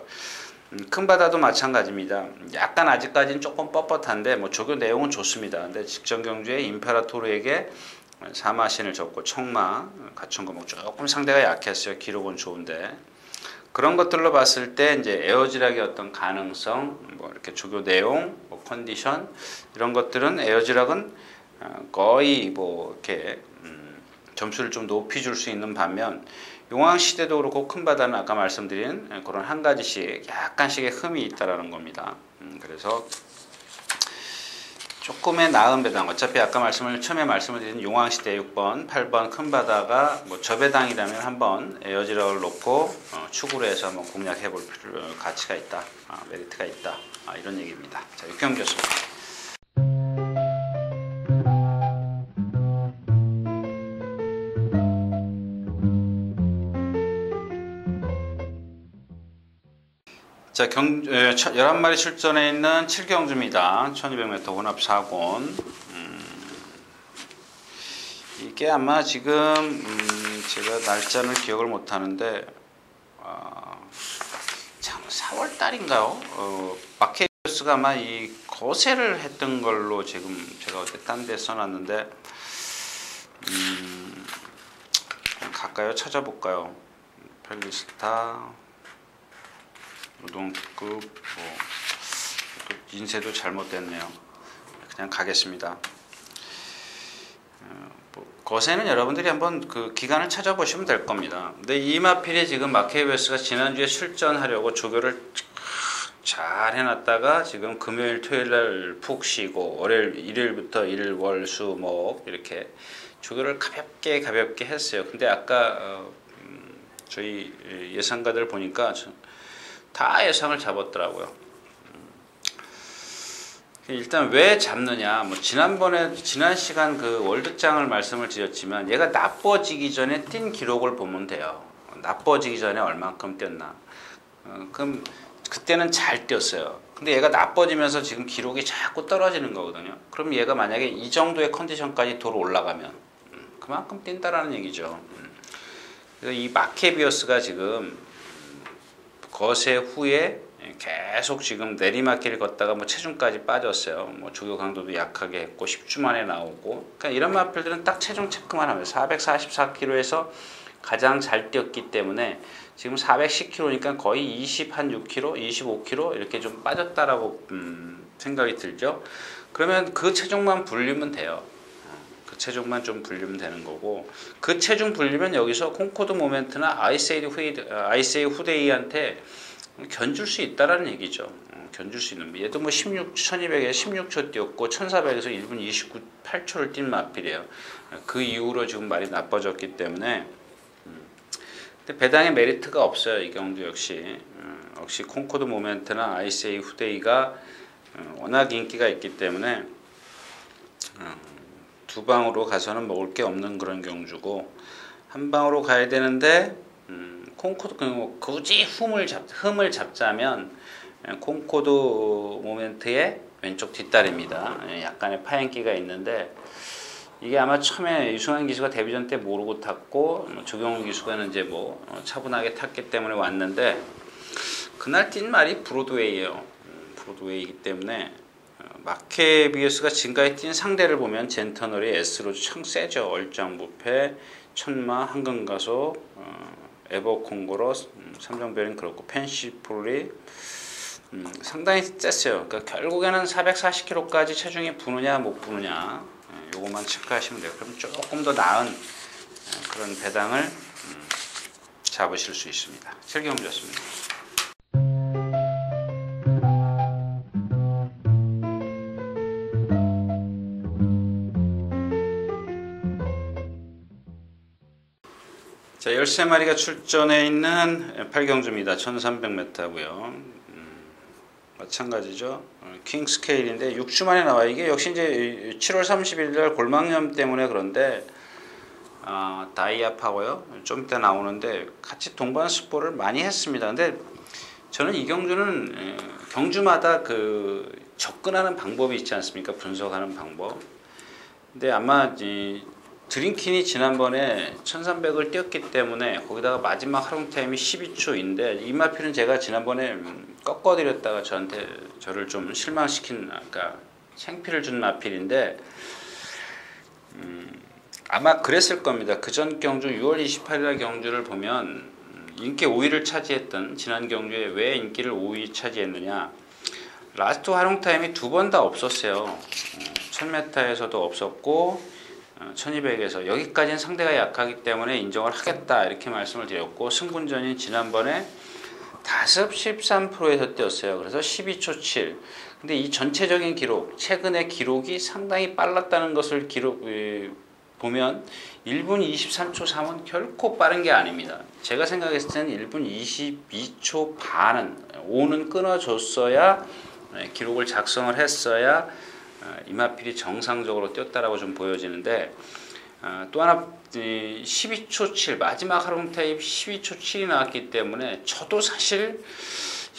큰 바다도 마찬가지입니다. 약간 아직까지는 조금 뻣뻣한데 뭐 조교 내용은 좋습니다. 근데 직전 경주에 임페라토르에게 사마신을 졌고 청마, 가천거목 조금 상대가 약했어요. 기록은 좋은데 그런 것들로 봤을 때 이제 에어질학의 어떤 가능성, 뭐 이렇게 조교 내용, 뭐 컨디션 이런 것들은 에어질학은 거의 뭐 이렇게 점수를 좀 높이 줄 수 있는 반면 용왕 시대도 그렇고 큰 바다는 아까 말씀드린 그런 한 가지씩 약간씩의 흠이 있다라는 겁니다. 그래서 조금의 나은 배당, 어차피 아까 처음에 말씀을 드린 용왕 시대 6번, 8번 큰 바다가 뭐 저배당이라면 한번 에어지락을 놓고 추구를 해서 한번 공략해 볼 가치가 있다, 메리트가 있다, 이런 얘기입니다. 자, 육경 교수. 자, 11마리 출전해 있는 7경주입니다. 1200m 혼합 4권. 이게 아마 지금 제가 날짜는 기억을 못 하는데 4월 달인가요? 마케비우스가 아마 이 거세를 했던 걸로 지금 제가 어디 딴 데 써놨는데 갈까요? 찾아볼까요? 펠리스타 노동급 뭐 인쇄도 잘못됐네요. 그냥 가겠습니다. 거세는 여러분들이 한번 그 기간을 찾아보시면 될 겁니다. 근데 이 마필이 지금 마케비우스가 지난주에 출전하려고 조교를 잘 해놨다가 지금 금요일 토요일날 푹 쉬고 월요일 일요일부터 일 월 수 목 이렇게 조교를 가볍게 했어요. 근데 아까 저희 예상가들 보니까 다 예상을 잡았더라고요. 일단 왜 잡느냐, 뭐 지난 시간 그 월드장을 말씀을 드렸지만 얘가 나빠지기 전에 뛴 기록을 보면 돼요. 나빠지기 전에 얼만큼 뛰었나. 그럼 그때는 잘 뛰었어요. 근데 얘가 나빠지면서 지금 기록이 자꾸 떨어지는 거거든요. 그럼 얘가 만약에 이 정도의 컨디션까지 도로 올라가면 그만큼 뛴다라는 얘기죠. 그래서 이 마케비우스가 지금 거세 후에 계속 지금 내리막길을 걷다가 뭐 체중까지 빠졌어요. 뭐 조교 강도도 약하게 했고 10주 만에 나오고. 그러니까 이런 마필들은 딱 체중 체크만 하면 444kg에서 가장 잘 뛰었기 때문에 지금 410kg니까 거의 26kg, 25kg 이렇게 좀 빠졌다라고 생각이 들죠. 그러면 그 체중만 불리면 돼요. 그 체중만 좀 불리면 되는 거고, 그 체중 불리면 여기서 콩코드 모멘트나 아이세이 후데이한테 견줄 수 있다라는 얘기죠. 견줄 수 있는. 얘도 뭐 1200에 16초 뛰었고 1400에서 1분 29, 8초를 뛴 마필이에요. 그 이후로 지금 말이 나빠졌기 때문에 근데 배당의 메리트가 없어요. 이 경주 역시 콩코드 모멘트나 아이세이 후데이가 워낙 인기가 있기 때문에 두 방으로 가서는 먹을 게 없는 그런 경주고, 한 방으로 가야 되는데 콩코드 굳이 흠을 잡자면 콩코드 모멘트의 왼쪽 뒷다리입니다. 약간의 파행기가 있는데 이게 아마 처음에 유승환 기수가 데뷔전 때 모르고 탔고 조경호 기수가는 이제 뭐 차분하게 탔기 때문에 왔는데 그날 뛴 말이 브로드웨이예요. 브로드웨이이기 때문에 마케비우스가 지금까지 뛴 상대를 보면 젠터널이 S로 참 세죠. 얼짱부패, 천마, 한금가소, 에버콩고로, 삼성베린 그렇고 펜시폴리 상당히 셌어요. 그러니까 결국에는 440kg까지 체중이 부느냐 못 부느냐 요것만 체크하시면 돼요. 그럼 조금 더 나은 그런 배당을 잡으실 수 있습니다. 실경주였습니다. 자, 13마리가 출전해 있는 8경주입니다. 1300m고요. 마찬가지죠. 킹 스케일인데 6주 만에 나와요. 이게 역시 이제 7월 30일 날 골망염 때문에 그런데 다이아파고요. 좀 이따 나오는데 같이 동반 스포를 많이 했습니다. 근데 저는 이 경주는 경주마다 그 접근하는 방법이 있지 않습니까? 분석하는 방법. 근데 아마 이 드림킨이 지난번에 1300을 뛰었기 때문에 거기다가 마지막 하롱 타임이 12초인데 이마필은 제가 지난번에 꺾어드렸다가 저를 좀 실망시킨, 아까 생피를 준 마필인데 아마 그랬을 겁니다. 그전 경주 6월 28일 경주를 보면 인기 5위를 차지했던 지난 경주에 왜 인기를 5위 차지했느냐, 라스트 활용 타임이 두 번 다 없었어요. 1000m에서도 없었고 1200에서 여기까지는 상대가 약하기 때문에 인정을 하겠다 이렇게 말씀을 드렸고, 승분전인 지난번에 5, 13%에서 뛰었어요. 그래서 12초 7. 근데 이 전체적인 기록, 최근의 기록이 상당히 빨랐다는 것을 보면 1분 23초 3은 결코 빠른 게 아닙니다. 제가 생각했을 때는 1분 22초 반은 5는 끊어줬어야, 기록을 작성을 했어야 이마필이 정상적으로 뛰었다라고 좀 보여지는데, 또 하나 12초 7 마지막 하롱 타임 12초 7이 나왔기 때문에 저도 사실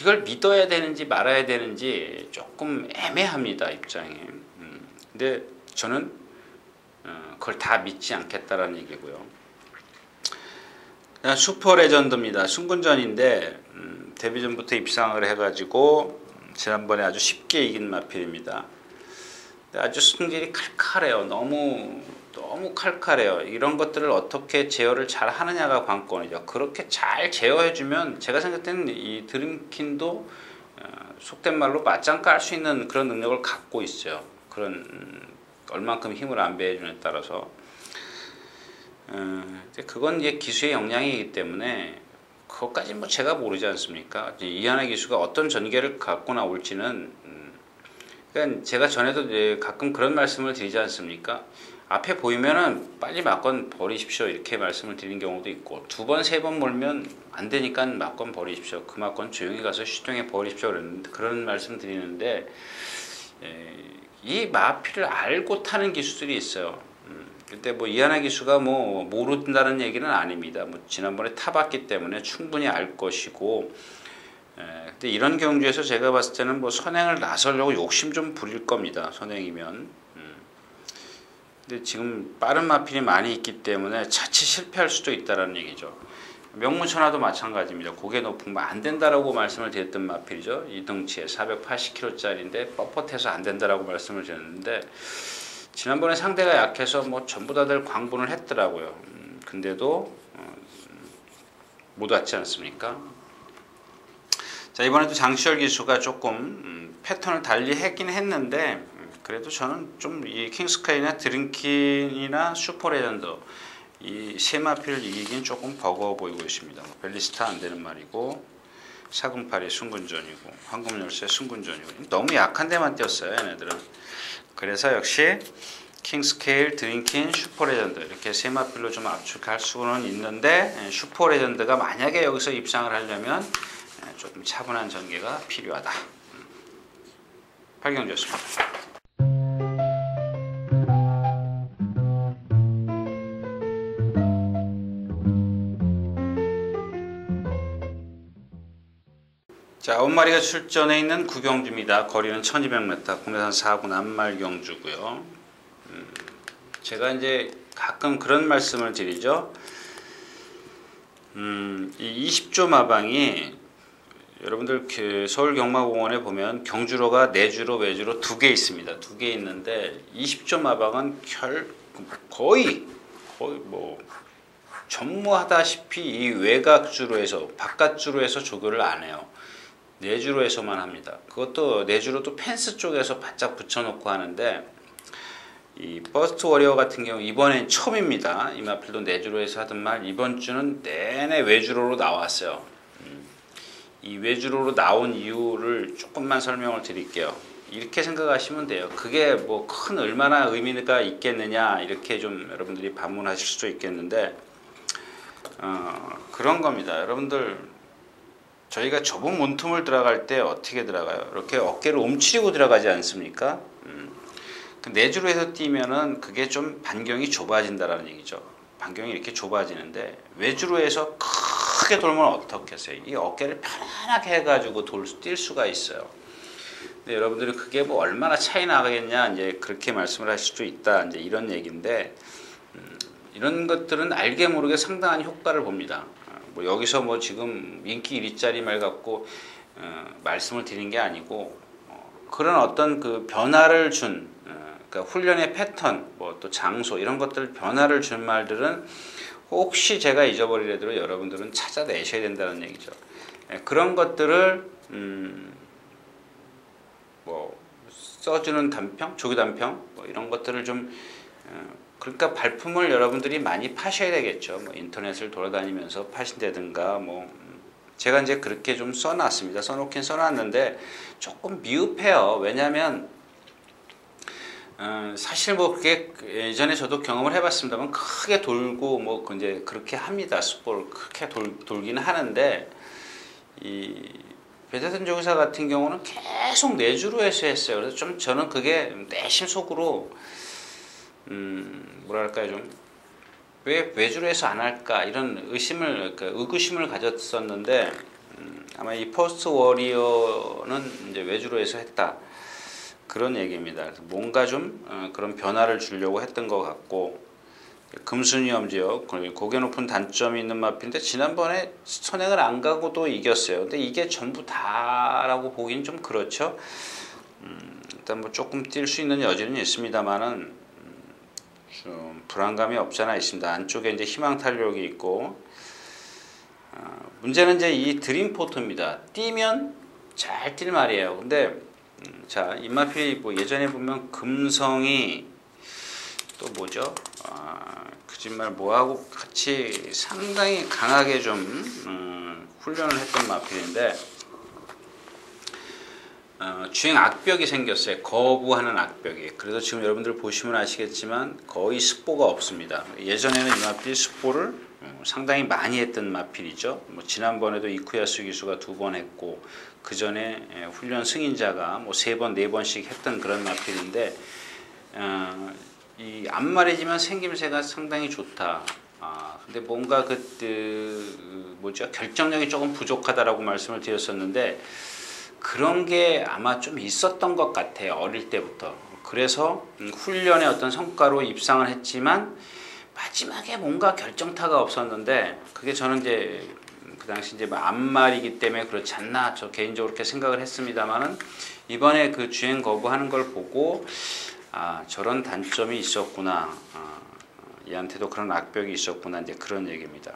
이걸 믿어야 되는지 말아야 되는지 조금 애매합니다, 입장이. 근데 저는 그걸 다 믿지 않겠다라는 얘기고요. 슈퍼 레전드입니다. 승군전인데 데뷔전부터 입상을 해가지고 지난번에 아주 쉽게 이긴 마필입니다. 아주 승질이 칼칼해요. 너무 칼칼해요. 이런 것들을 어떻게 제어를 잘 하느냐가 관건이죠. 그렇게 잘 제어해주면 제가 생각할 때는 이 드림킨도 속된 말로 맞짱 깔 수 있는 그런 능력을 갖고 있어요. 그런 얼만큼 힘을 안배해주느냐에 따라서. 그건 이제 기수의 역량이기 때문에 그것까지 뭐 제가 모르지 않습니까? 이하나 기수가 어떤 전개를 갖고 나올지는, 그러니까 제가 전에도 이제 가끔 그런 말씀을 드리지 않습니까? 앞에 보이면은 빨리 막건 버리십시오 이렇게 말씀을 드리는 경우도 있고, 두 번, 세 번 몰면 안 되니까 막건 버리십시오. 그 막건 조용히 가서 슈팅해 버리십시오. 그런 말씀 드리는데, 이 마필을 알고 타는 기수들이 있어요. 그때 뭐 이하나 기수가 뭐 모른다는 얘기는 아닙니다. 뭐 지난번에 타봤기 때문에 충분히 알 것이고, 근데 이런 경주에서 제가 봤을 때는 뭐 선행을 나서려고 욕심 좀 부릴 겁니다. 선행이면. 근데 지금 빠른 마필이 많이 있기 때문에 자칫 실패할 수도 있다는 얘기죠. 명문천하도 마찬가지입니다. 고개 높은 거 안 된다라고 말씀을 드렸던 마필이죠. 이 덩치에 480kg짜리인데 뻣뻣해서 안 된다라고 말씀을 드렸는데, 지난번에 상대가 약해서 뭐 전부 다들 광분을 했더라고요. 근데도 못 왔지 않습니까? 자, 이번에도 장시열 기수가 조금 패턴을 달리 했긴 했는데, 그래도 저는 좀 이 킹스카이나 드림킨이나 슈퍼레전드 이 세 마필을 이기긴 조금 버거워 보이고 있습니다. 벨리스타 안 되는 말이고, 사금팔이 승군전이고, 황금열쇠 승군전이고, 너무 약한 데만 뛰었어요, 얘네들은. 그래서 역시 킹스케일, 드림킨, 슈퍼레전드 이렇게 세 마필로 좀 압축할 수는 있는데, 슈퍼레전드가 만약에 여기서 입상을 하려면 조금 차분한 전개가 필요하다. 8경주였습니다. 자, 9마리가 출전해 있는 구경주입니다. 거리는 1200m, 국내산 4군 암말 경주고요. 제가 이제 가끔 그런 말씀을 드리죠. 이 20조 마방이 여러분들 서울경마공원에 보면 경주로가 내주로, 외주로 두 개 있습니다. 두 개 있는데 20조 마방은 거의 뭐 전무하다시피 이 외곽주로에서 바깥주로에서 조교를 안 해요. 내주로에서만 합니다. 그것도 내주로도 펜스 쪽에서 바짝 붙여놓고 하는데, 이 버스트 워리어 같은 경우 이번엔 처음입니다. 이마필도 내주로에서 하던 말 이번 주는 내내 외주로로 나왔어요. 이 외주로로 나온 이유를 조금만 설명을 드릴게요. 이렇게 생각하시면 돼요. 그게 뭐 큰 얼마나 의미가 있겠느냐 이렇게 좀 여러분들이 반문하실 수도 있겠는데, 그런 겁니다. 여러분들 저희가 좁은 문틈을 들어갈 때 어떻게 들어가요? 이렇게 어깨를 움츠리고 들어가지 않습니까? 그 내주로에서 뛰면은 그게 좀 반경이 좁아진다라는 얘기죠. 반경이 이렇게 좁아지는데 외주로에서 크게 돌면 어떻겠어요? 이 어깨를 편안하게 해가지고 뛸 수가 있어요. 근데 여러분들이 그게 뭐 얼마나 차이 나겠냐 이제 그렇게 말씀을 하실 수도 있다 이제 이런 얘기인데 이런 것들은 알게 모르게 상당한 효과를 봅니다. 뭐 여기서 뭐 지금 인기 1위짜리 말 갖고 말씀을 드린 게 아니고 그런 어떤 그 변화를 준 그러니까 훈련의 패턴 뭐 또 장소 이런 것들 변화를 준 말들은 혹시 제가 잊어버리더라도 여러분들은 찾아내셔야 된다는 얘기죠. 그런 것들을 뭐 써주는 단평, 조기 단평 뭐 이런 것들을 좀 그러니까 발품을 여러분들이 많이 파셔야 되겠죠. 뭐 인터넷을 돌아다니면서 파신다든가 뭐 제가 이제 그렇게 좀 써놨습니다. 써놓긴 써놨는데 조금 미흡해요. 왜냐하면 사실 뭐 그게 예전에 저도 경험을 해봤습니다만 크게 돌고 뭐 이제 그렇게 합니다. 숯볼을 크게 돌기는 하는데 이 베테든 조기사 같은 경우는 계속 내주로 해서 했어요. 그래서 좀 저는 그게 내심 속으로 뭐랄까요 좀 왜 외주로 해서 안 할까 이런 의심을 그러니까 의구심을 가졌었는데 아마 이 포스트 워리어는 이제 외주로 해서 했다 그런 얘기입니다. 그래서 뭔가 좀 그런 변화를 주려고 했던 것 같고 금순위 염지역 고개 높은 단점이 있는 마필인데 지난번에 선행을 안 가고도 이겼어요. 근데 이게 전부 다라고 보기는 좀 그렇죠. 일단 뭐 조금 뛸 수 있는 여지는 있습니다만은 좀 불안감이 없잖아 있습니다. 안쪽에 이제 희망 탄력이 있고 문제는 이제 이 드림포트입니다. 뛰면 잘 뛸 말이에요. 근데 자 인마필 뭐 예전에 보면 금성이 또 뭐죠? 거짓말 뭐하고 같이 상당히 강하게 좀 훈련을 했던 마필인데 주행 악벽이 생겼어요. 거부하는 악벽이. 그래서 지금 여러분들 보시면 아시겠지만 거의 습보가 없습니다. 예전에는 이 마필이 습보를 상당히 많이 했던 마필이죠. 뭐 지난번에도 이쿠야스 기수가 2번 했고 그 전에 훈련 승인자가 뭐 3번, 4번씩 했던 그런 마필인데 이 앞말이지만 생김새가 상당히 좋다. 근데 뭔가 뭐죠? 결정력이 조금 부족하다라고 말씀을 드렸었는데 그런 게 아마 좀 있었던 것 같아요. 어릴 때부터. 그래서 훈련의 어떤 성과로 입상을 했지만 마지막에 뭔가 결정타가 없었는데 그게 저는 이제 그 당시 이제 앞말이기 때문에 그렇지 않나 저 개인적으로 그렇게 생각을 했습니다만은 이번에 그 주행 거부하는 걸 보고 저런 단점이 있었구나. 얘한테도 그런 악벽이 있었구나. 이제 그런 얘기입니다.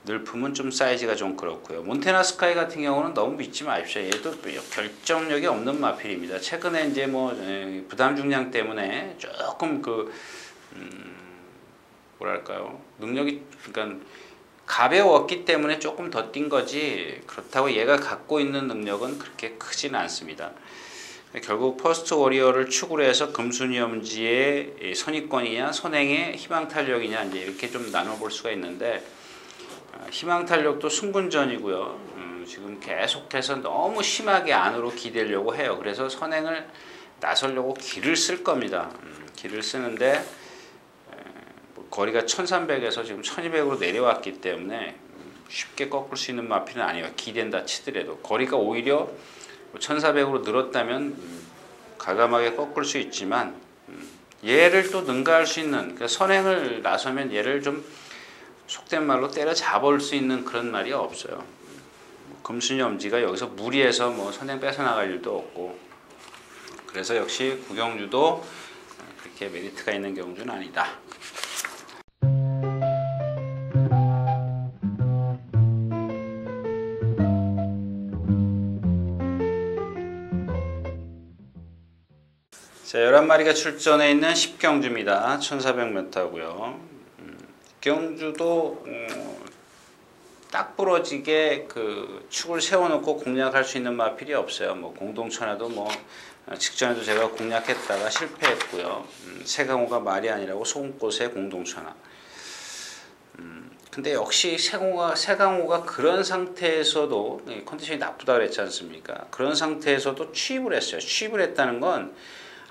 늘품은 좀 사이즈가 좀 그렇고요. 몬테나 스카이 같은 경우는 너무 믿지 마십시오. 얘도 결정력이 없는 마필입니다. 최근에 이제 뭐 부담 중량 때문에 조금 뭐랄까요 능력이 그러니까 가벼웠기 때문에 조금 더 뛴 거지 그렇다고 얘가 갖고 있는 능력은 그렇게 크지는 않습니다. 결국 퍼스트 워리어를 축으로 해서 금순위 염지의 선입권이냐 선행의 희망 탄력이냐 이제 이렇게 좀 나눠볼 수가 있는데 희망 탄력도 승군전이고요. 지금 계속해서 너무 심하게 안으로 기대려고 해요. 그래서 선행을 나서려고 기를 쓸 겁니다. 기를 쓰는데 거리가 1300에서 지금 1200으로 내려왔기 때문에 쉽게 꺾을 수 있는 마필은 아니에요. 기댄다 치더라도 거리가 오히려 1400으로 늘었다면 과감하게 꺾을 수 있지만 얘를 또 능가할 수 있는 그러니까 선행을 나서면 얘를 좀 속된 말로 때려 잡을 수 있는 그런 말이 없어요. 금순위 엄지가 여기서 무리해서 뭐 선행 뺏어나갈 일도 없고 그래서 역시 구경주도 그렇게 메리트가 있는 경주는 아니다. 자, 11마리가 출전해 있는 10경주입니다. 1400m고요. 경주도 딱 부러지게 그 축을 세워놓고 공략할 수 있는 마필이 없어요. 뭐 공동천하도 뭐 직전에도 제가 공략했다가 실패했고요. 세강호가 말이 아니라고 소금꽃의 공동천하. 근데 역시 세강호가 그런 상태에서도 컨디션이 나쁘다 그랬지 않습니까? 그런 상태에서도 취입을 했어요. 취입을 했다는 건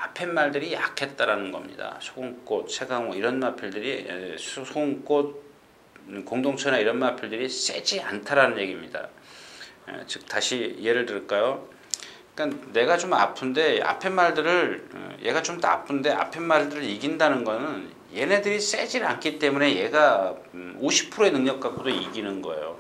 앞에 말들이 약했다라는 겁니다. 소금꽃, 세강호 이런 마필들이 소금꽃, 공동천하 이런 마필들이 세지 않다라는 얘기입니다. 즉 다시 예를 들을까요? 그러니까 내가 좀 아픈데 앞에 말들을 얘가 좀 나쁜데 앞에 말들을 이긴다는 거는 얘네들이 세질 않기 때문에 얘가 50%의 능력 갖고도 이기는 거예요.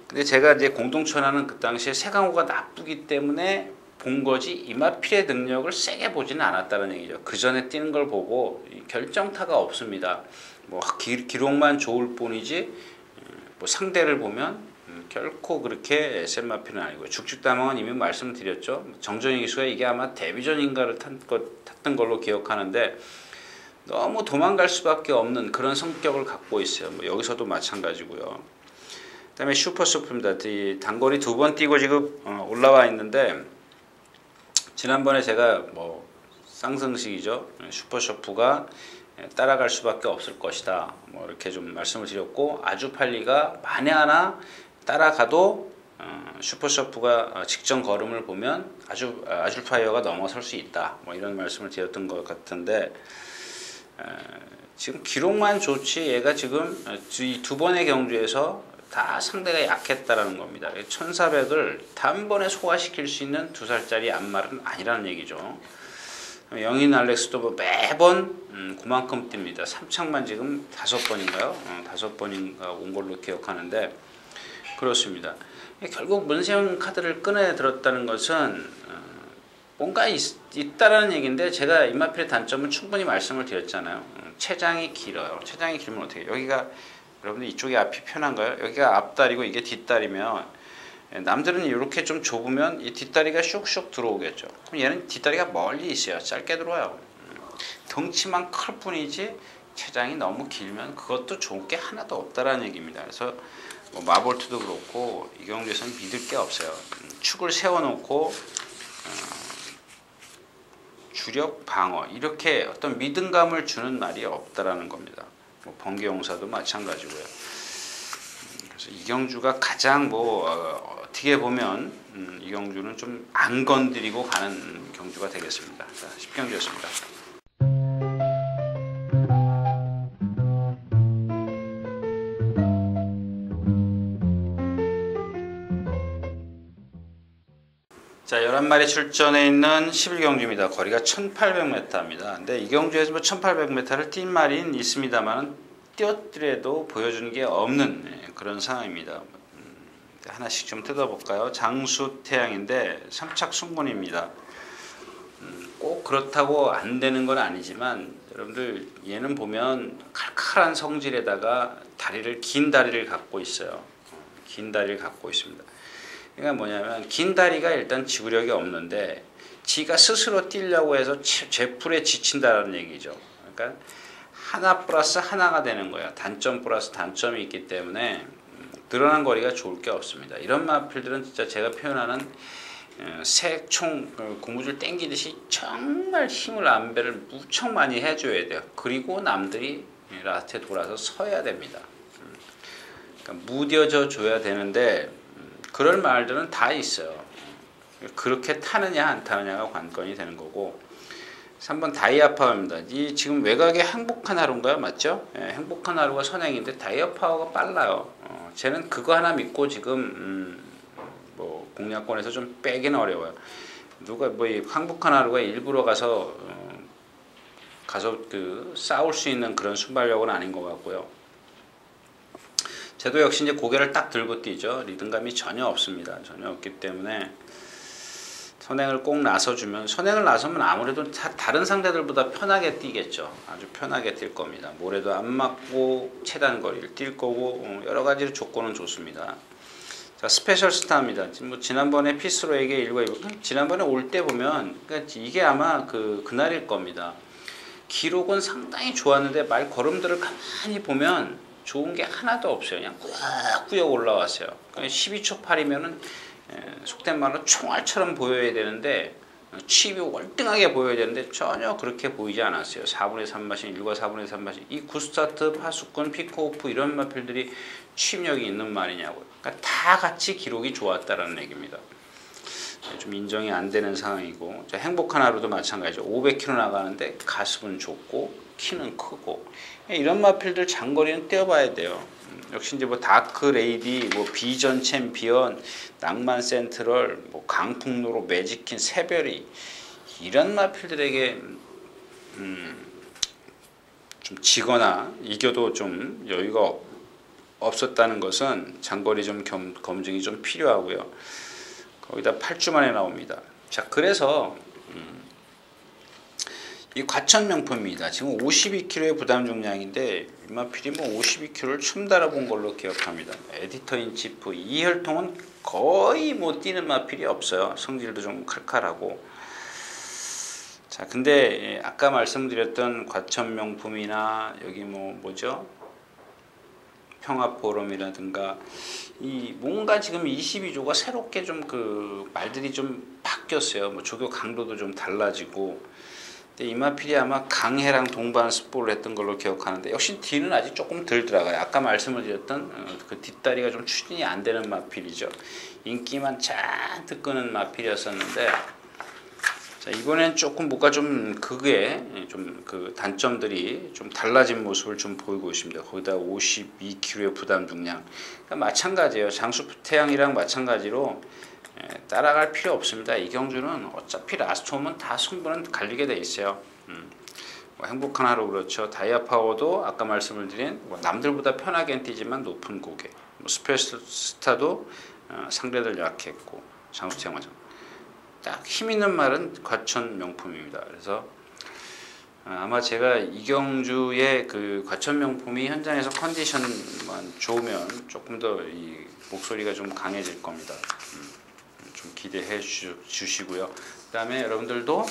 근데 제가 이제 공동천하는 그 당시에 세강호가 나쁘기 때문에 본 거지 이마필의 능력을 세게 보지는 않았다는 얘기죠. 그 전에 뛰는 걸 보고 결정타가 없습니다. 뭐 기록만 좋을 뿐이지 뭐 상대를 보면 결코 그렇게 센 마필은 아니고요. 죽죽다망은 이미 말씀드렸죠. 정전희 기수가 이게 아마 데뷔전인가를 탔던 걸로 기억하는데 너무 도망갈 수밖에 없는 그런 성격을 갖고 있어요. 뭐 여기서도 마찬가지고요. 그다음에 슈퍼서프입니다. 단거리 2번 뛰고 지금 올라와 있는데 지난번에 제가 뭐 쌍승식이죠. 슈퍼서프가 따라갈 수밖에 없을 것이다. 뭐 이렇게 좀 말씀을 드렸고 아주팔리가 만에 하나 따라가도 슈퍼서프가 직전 걸음을 보면 아줄파이어가 넘어설 수 있다. 뭐 이런 말씀을 드렸던 것 같은데 지금 기록만 좋지 얘가 지금 이 두 번의 경주에서 다 상대가 약했다라는 겁니다. 1400을 단번에 소화시킬 수 있는 2살짜리 안말은 아니라는 얘기죠. 영인 알렉스도 뭐 매번 그만큼 뜁니다. 3창만 지금 5번인가요? 5번인가 온 걸로 기억하는데 그렇습니다. 결국 문세영 카드를 꺼내 들었다는 것은 뭔가 있다라는 얘기인데 제가 이마필의 단점은 충분히 말씀을 드렸잖아요. 체장이 길어요. 체장이 길면 어떻게 해요? 여기가 여러분들 이쪽이 앞이 편한가요? 여기가 앞다리고 이게 뒷다리면 남들은 이렇게 좀 좁으면 이 뒷다리가 슉슉 들어오겠죠. 그럼 얘는 뒷다리가 멀리 있어요. 짧게 들어와요. 덩치만 클 뿐이지 체장이 너무 길면 그것도 좋은 게 하나도 없다라는 얘기입니다. 그래서 뭐 마볼트도 그렇고 이 경주에서는 믿을 게 없어요. 축을 세워놓고 주력 방어 이렇게 어떤 믿음감을 주는 말이 없다라는 겁니다. 뭐 번개용사도 마찬가지고요. 그래서 이경주가 가장 어떻게 보면 이경주는 좀 안 건드리고 가는 경주가 되겠습니다. 자, 10경주였습니다. 자, 11마리 출전해 있는 11경주입니다. 거리가 1800m입니다. 근데 이 경주에서 1800m를 뛴 마리는 있습니다만 뛰었더라도 보여주는 게 없는 그런 상황입니다. 하나씩 좀 뜯어볼까요? 장수 태양인데 3착 순군입니다. 꼭 그렇다고 안 되는 건 아니지만 여러분들 얘는 보면 칼칼한 성질에다가 긴 다리를 갖고 있어요. 긴 다리를 갖고 있습니다. 그러니까 뭐냐면 긴 다리가 일단 지구력이 없는데 지가 스스로 뛰려고 해서 제풀에 지친다는 얘기죠. 그러니까 하나 플러스 하나가 되는 거예요. 단점 플러스 단점이 있기 때문에 늘어난 거리가 좋을 게 없습니다. 이런 마필들은 진짜 제가 표현하는 새총 고무줄 땡기듯이 정말 힘을 안배를 무척 많이 해줘야 돼요. 그리고 남들이 라스트에 돌아서 서야 됩니다. 그러니까 무뎌져 줘야 되는데 그럴 말들은 다 있어요. 그렇게 타느냐 안 타느냐가 관건이 되는 거고 3번 다이아파워입니다. 이 지금 외곽에 행복한 하루인가요? 맞죠? 예, 행복한 하루가 선행인데 다이아파워가 빨라요. 쟤는 그거 하나 믿고 지금 뭐 공략권에서 좀 빼기는 어려워요. 누가 뭐 행복한 하루가 일부러 가서 그 싸울 수 있는 그런 순발력은 아닌 것 같고요. 쟤도 역시 이제 고개를 딱 들고 뛰죠. 리듬감이 전혀 없습니다. 전혀 없기 때문에 선행을 꼭 나서주면 선행을 나서면 아무래도 다른 상대들보다 편하게 뛰겠죠. 아주 편하게 뛸 겁니다. 모래도 안 맞고 최단 거리를 뛸 거고 여러 가지 조건은 좋습니다. 자, 스페셜 스타입니다. 뭐 지난번에 피스로에게 1과 2 지난번에 올 때 보면 그러니까 이게 아마 그날일 겁니다. 기록은 상당히 좋았는데 말 걸음들을 가만히 보면 좋은 게 하나도 없어요. 그냥 꾸역꾸역 올라왔어요. 12초 8이면은 속된 말로 총알처럼 보여야 되는데 칩이 월등하게 보여야 되는데 전혀 그렇게 보이지 않았어요. 4분의 3마신 1과 4분의 3마신 이 구스타트, 파수꾼, 피코오프 이런 마필들이 칩력이 있는 말이냐고요. 그러니까 다 같이 기록이 좋았다라는 얘기입니다. 좀 인정이 안 되는 상황이고 자, 행복한 하루도 마찬가지죠. 500km 나가는데 가슴은 좁고 키는 크고 이런 마필들 장거리는 뛰어봐야 돼요. 역시 이제 뭐 다크 레이디, 뭐 비전 챔피언, 낭만 센트럴, 뭐 강풍로로 매직킨, 새별이 이런 마필들에게 좀 지거나 이겨도 좀 여유가 없었다는 것은 장거리 좀 검증이 좀 필요하고요. 거기다 8주 만에 나옵니다. 자, 그래서 이 과천 명품입니다. 지금 52kg의 부담 중량인데 이마필이 뭐 52kg를 처음 달아본 걸로 기억합니다. 에디터 인치프 이혈통은 거의 못 뛰는 마필이 없어요. 성질도 좀 칼칼하고. 자, 근데 아까 말씀드렸던 과천 명품이나 여기 뭐죠? 평화포럼이라든가 이 뭔가 지금 22조가 새롭게 좀 그 말들이 좀 바뀌었어요. 뭐 조교 강도도 좀 달라지고. 근데 이마필이 아마 강해랑 동반 스포를 했던 걸로 기억하는데 역시 뒤는 아직 조금 덜 들어가요. 아까 말씀을 드렸던 그 뒷다리가 좀 추진이 안 되는 마필이죠. 인기만 잔뜩 끄는 마필이었었는데 자, 이번엔 조금 뭔가 좀 그게 좀 그 단점들이 좀 달라진 모습을 좀 보이고 있습니다. 거기다 52kg의 부담 중량. 그러니까 마찬가지예요. 장수태양이랑 마찬가지로 따라갈 필요 없습니다. 이경주는 어차피 라스트 홈은 다 승부는 갈리게 돼 있어요. 뭐 행복한 하루 그렇죠. 다이아파워도 아까 말씀을 드린 뭐 남들보다 편하게 뛰지만 높은 고개. 뭐 스페셜스타도 상대들 약했고 장수태양 마찬가지. 딱 힘있는 말은 과천 명품입니다. 그래서 아마 제가 이경주의 그 과천 명품이 현장에서 컨디션만 좋으면 조금 더 이 목소리가 좀 강해질 겁니다. 좀 기대해 주시고요. 그 다음에 여러분들도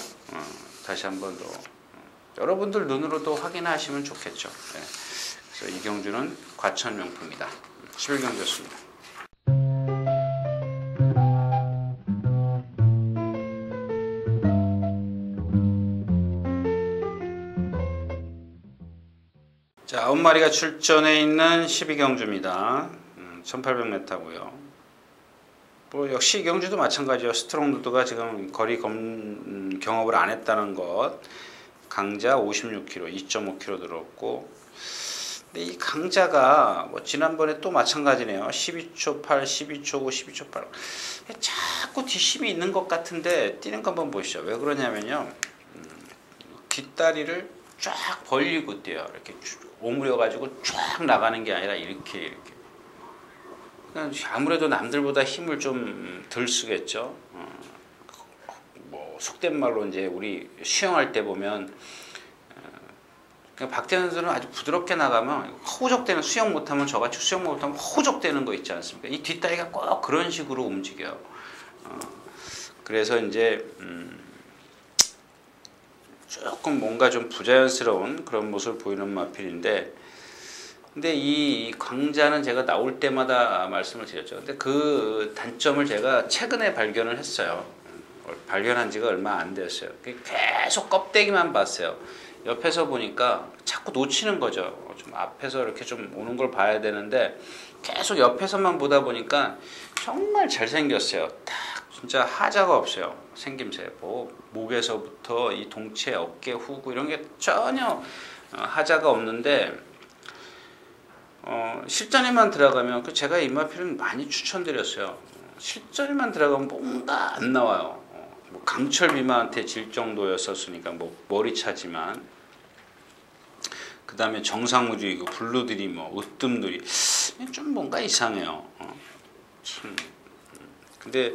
다시 한번 더 여러분들 눈으로도 확인하시면 좋겠죠. 네. 그래서 이경주는 과천 명품이다. 11경주였습니다. 자, 9마리가 출전해 있는 12경주입니다. 1800m고요. 뭐 역시 이경주도 마찬가지요. 스트롱 누드가 지금 거리 경업을 안 했다는 것. 강자 56kg, 2.5kg 들었고. 근데 이 강자가 뭐 지난번에 또 마찬가지네요. 12초 8, 12초 9, 12초 8. 자꾸 뒷심이 있는 것 같은데 뛰는 거 한번 보시죠. 왜 그러냐면요. 뒷다리를 쫙 벌리고 뛰어요. 이렇게 오므려가지고 쫙 나가는 게 아니라 이렇게. 아무래도 남들보다 힘을 좀 덜 쓰겠죠. 뭐 속된 말로 이제 우리 수영할 때 보면 박태환 선수는 아주 부드럽게 나가면 허우적대는 수영 못하면 저같이 수영 못하면 허우적대는 거 있지 않습니까? 이 뒷다리가 꼭 그런 식으로 움직여요. 그래서 이제 조금 뭔가 좀 부자연스러운 그런 모습을 보이는 마필인데, 근데 이 강자는 제가 나올 때마다 말씀을 드렸죠. 근데 그 단점을 제가 최근에 발견을 했어요. 발견한 지가 얼마 안 됐어요. 계속 껍데기만 봤어요. 옆에서 보니까 자꾸 놓치는 거죠. 좀 앞에서 이렇게 좀 오는 걸 봐야 되는데 계속 옆에서만 보다 보니까 정말 잘생겼어요. 딱 진짜 하자가 없어요. 생김새. 뭐 목에서부터 이 동체, 어깨, 후구 이런 게 전혀 하자가 없는데 실전에만 들어가면 제가 이마필은 많이 추천드렸어요. 실전에만 들어가면 뭔가 안 나와요. 뭐 강철 비만한테 질 정도였었으니까 뭐 머리차지만 그 다음에 정상무리, 블루들이 뭐 으뜸들이 좀 뭔가 이상해요. 근데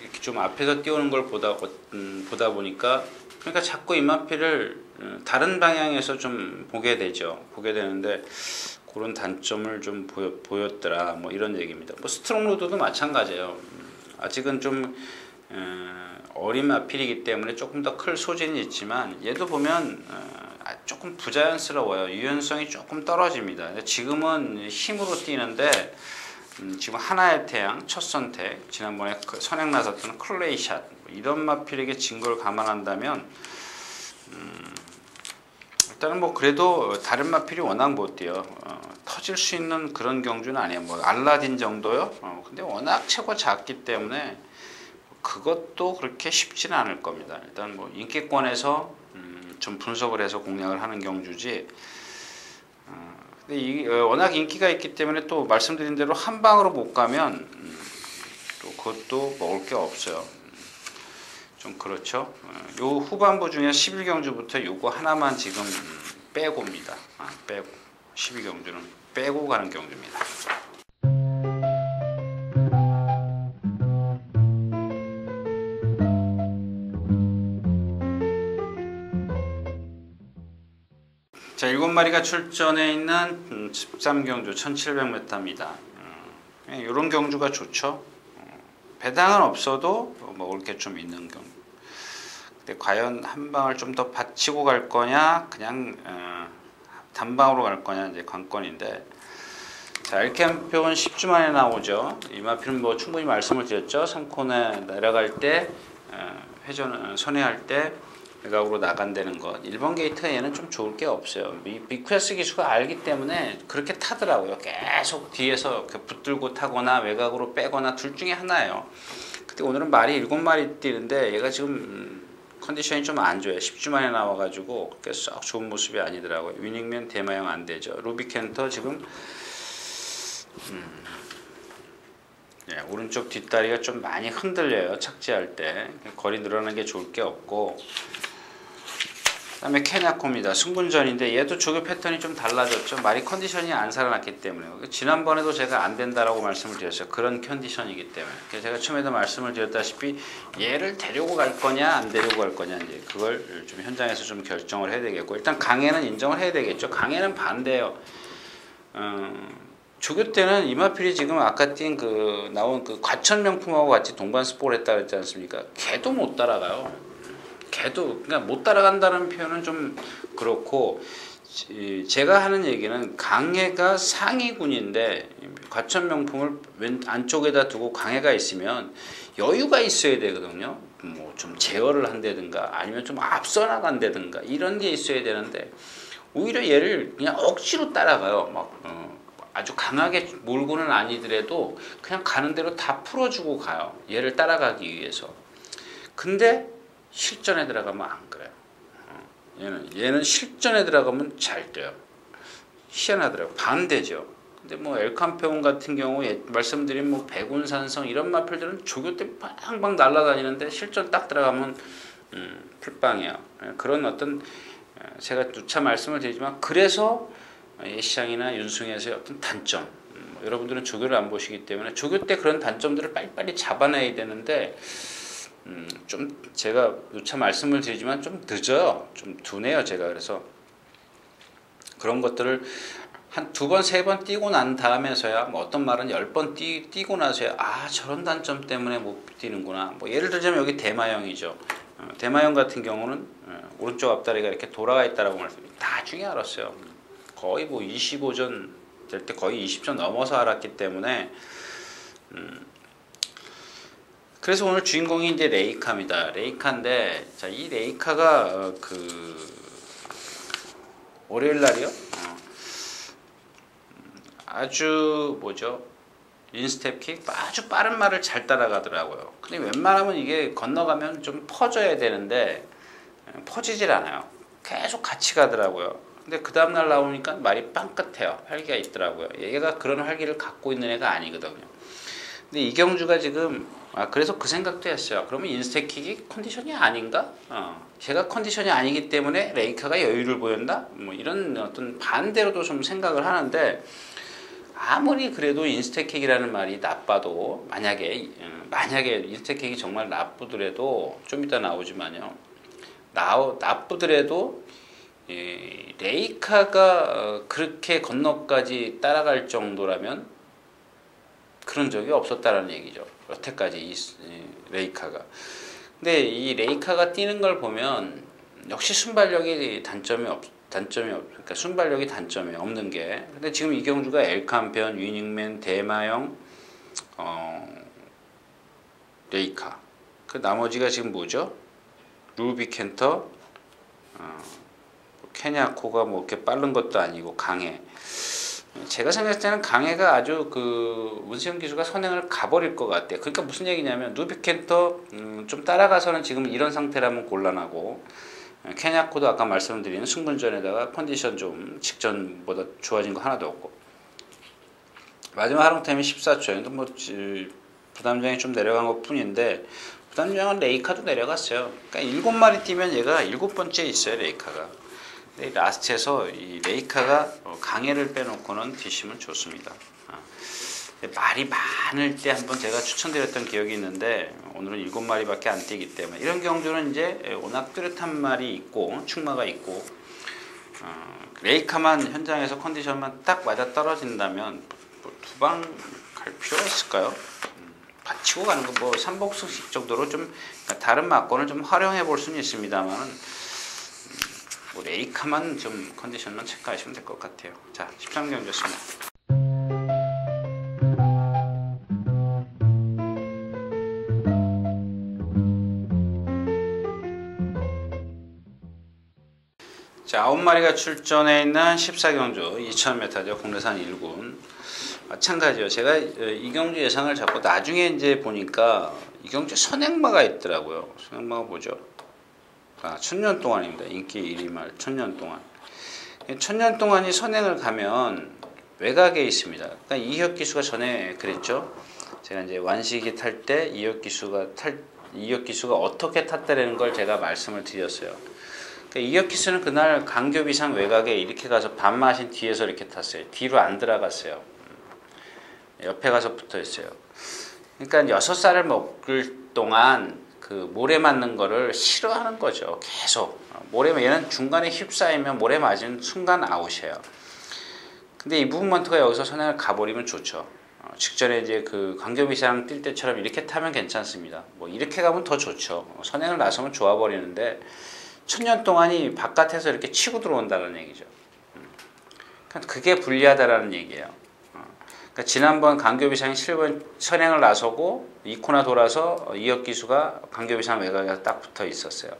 이렇게 좀 앞에서 띄우는 걸 보다 보니까 그러니까 자꾸 이마필을 다른 방향에서 좀 보게 되죠. 보게 되는데 그런 단점을 좀 보였더라. 뭐 이런 얘기입니다. 뭐 스트롱 로드도 마찬가지예요. 아직은 좀 어린 마필이기 때문에 조금 더 클 소진이 있지만 얘도 보면 조금 부자연스러워요. 유연성이 조금 떨어집니다. 지금은 힘으로 뛰는데 지금 하나의 태양 첫 선택, 지난번에 선행 나섰던 클레이샷 이런 마필에게 진 걸 감안한다면 일단은 뭐 그래도 다른 마필이 워낙 못 뛰어. 터질 수 있는 그런 경주는 아니에요. 뭐 알라딘 정도요. 근데 워낙 체고 작기 때문에 그것도 그렇게 쉽지는 않을 겁니다. 일단 뭐 인기권에서 좀 분석을 해서 공략을 하는 경주지. 근데 워낙 인기가 있기 때문에 또 말씀드린 대로 한 방으로 못 가면 또 그것도 먹을 게 없어요. 좀 그렇죠. 요 후반부 중에 11경주부터 요거 하나만 지금 빼고입니다. 빼고 12경주는 빼고 가는 경주입니다. 자, 7마리가 출전해 있는 13경주 1700m입니다. 이런 경주가 좋죠. 배당은 없어도 먹을 게 좀 있는 경주. 근데 과연 한 방을 좀 더 받치고 갈 거냐, 그냥 단방으로 갈 거냐 이제 관건인데. 자, 엘캠표는 10주 만에 나오죠. 이마필은 뭐 충분히 말씀을 드렸죠. 3코너 내려갈 때 회전 선회할 때 외곽으로 나간다는 것. 1번 게이트가 얘는 좀 좋을 게 없어요. 미쿠야스 기수가 알기 때문에 그렇게 타더라고요. 계속 뒤에서 붙들고 타거나 외곽으로 빼거나 둘 중에 하나예요. 근데 오늘은 말이 7마리 뛰는데 얘가 지금 컨디션이 좀 안 좋아요. 10주 만에 나와가지고 그렇게 썩 좋은 모습이 아니더라고요. 위닝맨 대마형 안 되죠. 루비켄터 지금 오른쪽 뒷다리가 좀 많이 흔들려요. 착지할 때 거리 늘어나는 게 좋을 게 없고. 그 다음에 케냐코입니다. 승분전인데 얘도 조교 패턴이 좀 달라졌죠. 말이 컨디션이 안 살아났기 때문에. 지난번에도 제가 안 된다라고 말씀을 드렸어요. 그런 컨디션이기 때문에. 그래서 제가 처음에도 말씀을 드렸다시피 얘를 데리고 갈 거냐 안 데리고 갈 거냐 이제 그걸 좀 현장에서 좀 결정을 해야 되겠고, 일단 강해는 인정을 해야 되겠죠. 강해는 반대예요. 조교 때는 이마필이 지금 아까 나온 그 과천명품하고 같이 동반 스포를 했다 그랬지 않습니까? 걔도 못 따라가요. 걔도 그러니까 못 따라간다는 표현은 좀 그렇고, 제가 하는 얘기는 강해가 상위군인데 과천명품을 왼 안쪽에다 두고 강해가 있으면 여유가 있어야 되거든요. 뭐 좀 제어를 한다든가 아니면 좀 앞서 나간다든가 이런 게 있어야 되는데 오히려 얘를 그냥 억지로 따라가요. 아주 강하게 몰고는 아니더라도 그냥 가는 대로 다 풀어주고 가요. 얘를 따라가기 위해서. 근데 실전에 들어가면 안 그래요. 얘는 실전에 들어가면 잘 돼요. 희한하더라고요. 반대죠. 근데 뭐 엘캄페온 같은 경우 말씀드린 뭐 백운산성 이런 마필들은 조교 때 빵빵 날아다니는데 실전 딱 들어가면 풀빵이에요. 그런 어떤 제가 누차 말씀을 드리지만 그래서 예시장이나 윤승에서의 어떤 단점, 여러분들은 조교를 안 보시기 때문에 조교 때 그런 단점들을 빨리빨리 잡아내야 되는데 좀 제가 누차 말씀을 드리지만 좀 늦어요. 좀 둔해요 제가. 그래서 그런 것들을 한 2번, 3번 뛰고 난 다음에서야 뭐 어떤 말은 10번 뛰고 나서야 저런 단점 때문에 못 뛰는구나. 뭐 예를 들자면 여기 대마형이죠. 대마형 같은 경우는 오른쪽 앞다리가 이렇게 돌아가 있다라고 말씀드립니다. 나중에 알았어요. 거의 뭐 25전 될 때 거의 20전 넘어서 알았기 때문에 그래서 오늘 주인공이 이제 레이카입니다. 레이카인데, 자, 이 레이카가 월요일 날이요. 아주 인스텝킥 아주 빠른 말을 잘 따라가더라고요. 근데 웬만하면 이게 건너가면 좀 퍼져야 되는데 퍼지질 않아요. 계속 같이 가더라고요. 근데 그 다음날 나오니까 말이 빵긋해요. 활기가 있더라고요. 얘가 그런 활기를 갖고 있는 애가 아니거든요. 근데 이경주가 지금 그래서 그 생각도 했어요. 그러면 인스텝킥이 컨디션이 아닌가? 제가 컨디션이 아니기 때문에 레이카가 여유를 보였나? 뭐 이런 어떤 반대로도 좀 생각을 하는데, 아무리 그래도 인스텝킥이라는 말이 나빠도 만약에 인스텝킥이 정말 나쁘더라도 좀 이따 나오지만요. 나쁘더라도 레이카가 그렇게 건너까지 따라갈 정도라면 그런 적이 없었다라는 얘기죠. 여태까지 이 레이카가. 근데 이 레이카가 뛰는 걸 보면 역시 순발력이 그러니까 순발력이 단점이 없는 게. 근데 지금 이경주가 엘캄페온, 위닝맨, 대마형, 레이카. 그 나머지가 지금 뭐죠? 루비켄터, 케냐코가 뭐 이렇게 빠른 것도 아니고 강해. 제가 생각할 때는 강해가 아주 문세영 기수가 선행을 가버릴 것 같아요. 그러니까 무슨 얘기냐면 루비켄터 좀 따라가서는 지금 이런 상태라면 곤란하고, 케냐코도 아까 말씀드린 승분전에다가 컨디션 좀 직전보다 좋아진 거 하나도 없고 마지막 하롱타임이 14초. 뭐 부담장이 좀 내려간 것 뿐인데 부담장은 레이카도 내려갔어요. 그러니까 7마리 뛰면 얘가 7번째에 있어요, 레이카가. 근데 라스트에서 이 레이카가 강해를 빼놓고는 뒷심은 좋습니다. 말이 많을 때 한번 제가 추천드렸던 기억이 있는데 오늘은 7마리밖에 안 뛰기 때문에 이런 경주는 이제 워낙 뚜렷한 말이 있고 충마가 있고 레이카만 현장에서 컨디션만 딱 맞아 떨어진다면 뭐 두 방 갈 필요가 있을까요? 받치고 가는 거 뭐 삼복승식 정도로 좀 그러니까 다른 막건을 좀 활용해 볼 수는 있습니다만 뭐 레이카만 좀 컨디션만 체크하시면 될 것 같아요. 자, 13경주였습니다. 자, 9마리가 출전해 있는 14경주 2000m죠. 국내산 1군. 마찬가지요. 제가 이 경주 예상을 잡고 나중에 이제 보니까 이 경주 선행마가 있더라고요. 선행마가 뭐죠? 천년 동안입니다. 인기 1위 말 천년 동안. 천년 동안이 선행을 가면 외곽에 있습니다. 그러니까 이혁 기수가 전에 그랬죠. 제가 이제 완식이 탈 때 이혁 기수가 어떻게 탔다라는 걸 제가 말씀을 드렸어요. 그러니까 이혁 기수는 그날 강교 이상 외곽에 이렇게 가서 반마신 뒤에서 이렇게 탔어요. 뒤로 안 들어갔어요. 옆에 가서 붙어 있어요. 그러니까 6살을 먹을 동안 그 모래 맞는 거를 싫어하는 거죠. 계속 모래 얘는 중간에 휩싸이면 모래 맞은 순간 아웃이에요. 근데 이 무브먼트가 여기서 선행을 가버리면 좋죠. 직전에 이제 그 강교비상 뛸 때처럼 이렇게 타면 괜찮습니다. 뭐 이렇게 가면 더 좋죠. 선행을 나서면 좋아 버리는데 천년 동안이 바깥에서 이렇게 치고 들어온다는 얘기죠. 그러니까 그게 불리하다라는 얘기예요. 그러니까 지난번 강교비상이 7번 선행을 나서고 2코나 돌아서 이혁 기수가 강교비상 외곽에 딱 붙어 있었어요.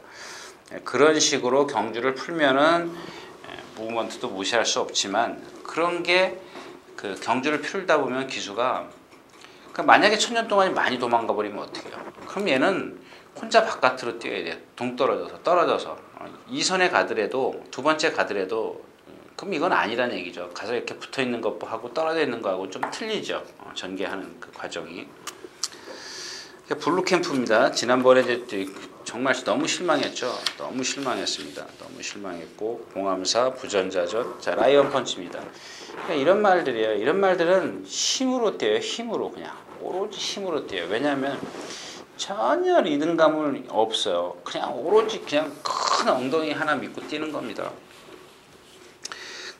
그런 식으로 경주를 풀면은 무브먼트도 무시할 수 없지만 그런 게 그 경주를 풀다 보면 기수가 그러니까 만약에 천년 동안이 많이 도망가 버리면 어떻게 해요? 그럼 얘는 혼자 바깥으로 뛰어야 돼요. 떨어져서 2선에 가더라도 두 번째 가더라도 그럼 이건 아니라는 얘기죠. 가서 이렇게 붙어 있는 것하고 떨어져 있는 거하고 좀 틀리죠. 전개하는 그 과정이. 블루 캠프입니다. 지난번에 이제 정말 너무 실망했죠. 너무 실망했습니다. 너무 실망했고 봉암사 부전자전. 자, 라이언 펀치입니다. 그러니까 이런 말들이에요. 이런 말들은 힘으로 뛰어요. 힘으로 그냥 오로지 힘으로 뛰어요. 왜냐하면 전혀 리듬감은 없어요. 그냥 오로지 그냥 큰 엉덩이 하나 믿고 뛰는 겁니다.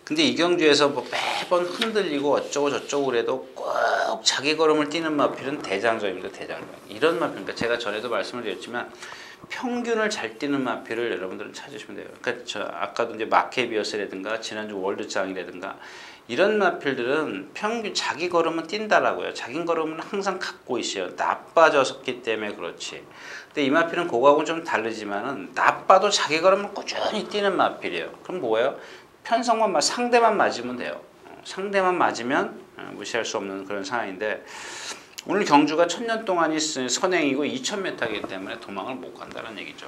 근데 이 경주에서 뭐 매번 흔들리고 어쩌고 저쩌고 그래도 꼭 자기 걸음을 뛰는 마필은 대장정입니다. 대장정. 이런 마필, 그러니까 제가 전에도 말씀을 드렸지만 평균을 잘 뛰는 마필을 여러분들은 찾으시면 돼요. 그러니까 저 아까도 이제 마케비어스라든가 지난주 월드장이라든가 이런 마필들은 평균 자기 걸음은 뛴다라고요. 자기 걸음은 항상 갖고 있어요. 나빠졌기 때문에 그렇지. 근데 이 마필은 그거하고는 좀 다르지만은 나빠도 자기 걸음을 꾸준히 뛰는 마필이에요. 그럼 뭐예요? 편성만 상대만 맞으면 돼요. 상대만 맞으면 무시할 수 없는 그런 상황인데 오늘 경주가 천년 동안이 선행이고 2000m이기 때문에 도망을 못 간다는 얘기죠.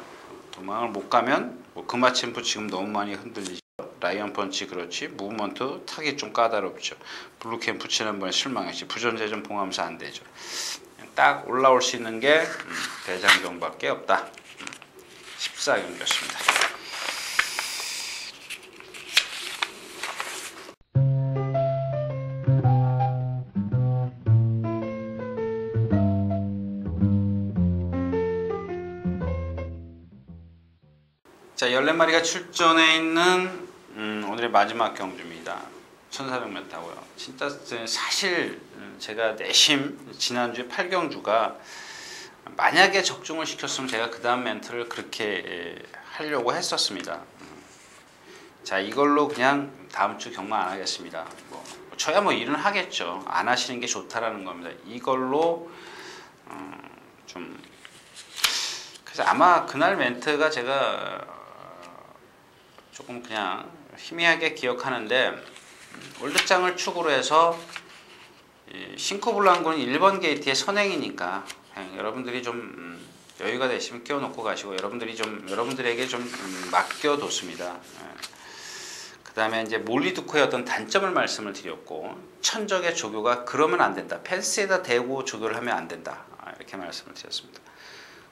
도망을 못 가면 뭐 금화챔프 지금 너무 많이 흔들리죠. 라이언 펀치 그렇지. 무브먼트 타기 좀 까다롭죠. 블루캠프 지난번에 실망했지. 부전제전 봉하면서 안 되죠. 딱 올라올 수 있는 게 대장정밖에 없다. 14경기였습니다. 자, 14마리가 출전해 있는 오늘의 마지막 경주입니다. 1400m고요. 진짜 사실 제가 내심 지난주에 8경주가 만약에 적중을 시켰으면 제가 그 다음 멘트를 그렇게 하려고 했었습니다. 자, 이걸로 그냥 다음 주 경마 안 하겠습니다. 저야 뭐 일은 하겠죠. 안 하시는 게 좋다라는 겁니다. 이걸로 좀 그래서 아마 그날 멘트가 제가 조금 그냥 희미하게 기억하는데 월드장을 축으로 해서 싱코블랑고는 1번 게이트의 선행이니까 여러분들이 좀 여유가 되시면 끼워놓고 가시고 여러분들에게 좀 맡겨뒀습니다. 그 다음에 이제 몰리두코의 어떤 단점을 말씀을 드렸고, 천적의 조교가 그러면 안 된다. 펜스에다 대고 조교를 하면 안 된다. 이렇게 말씀을 드렸습니다.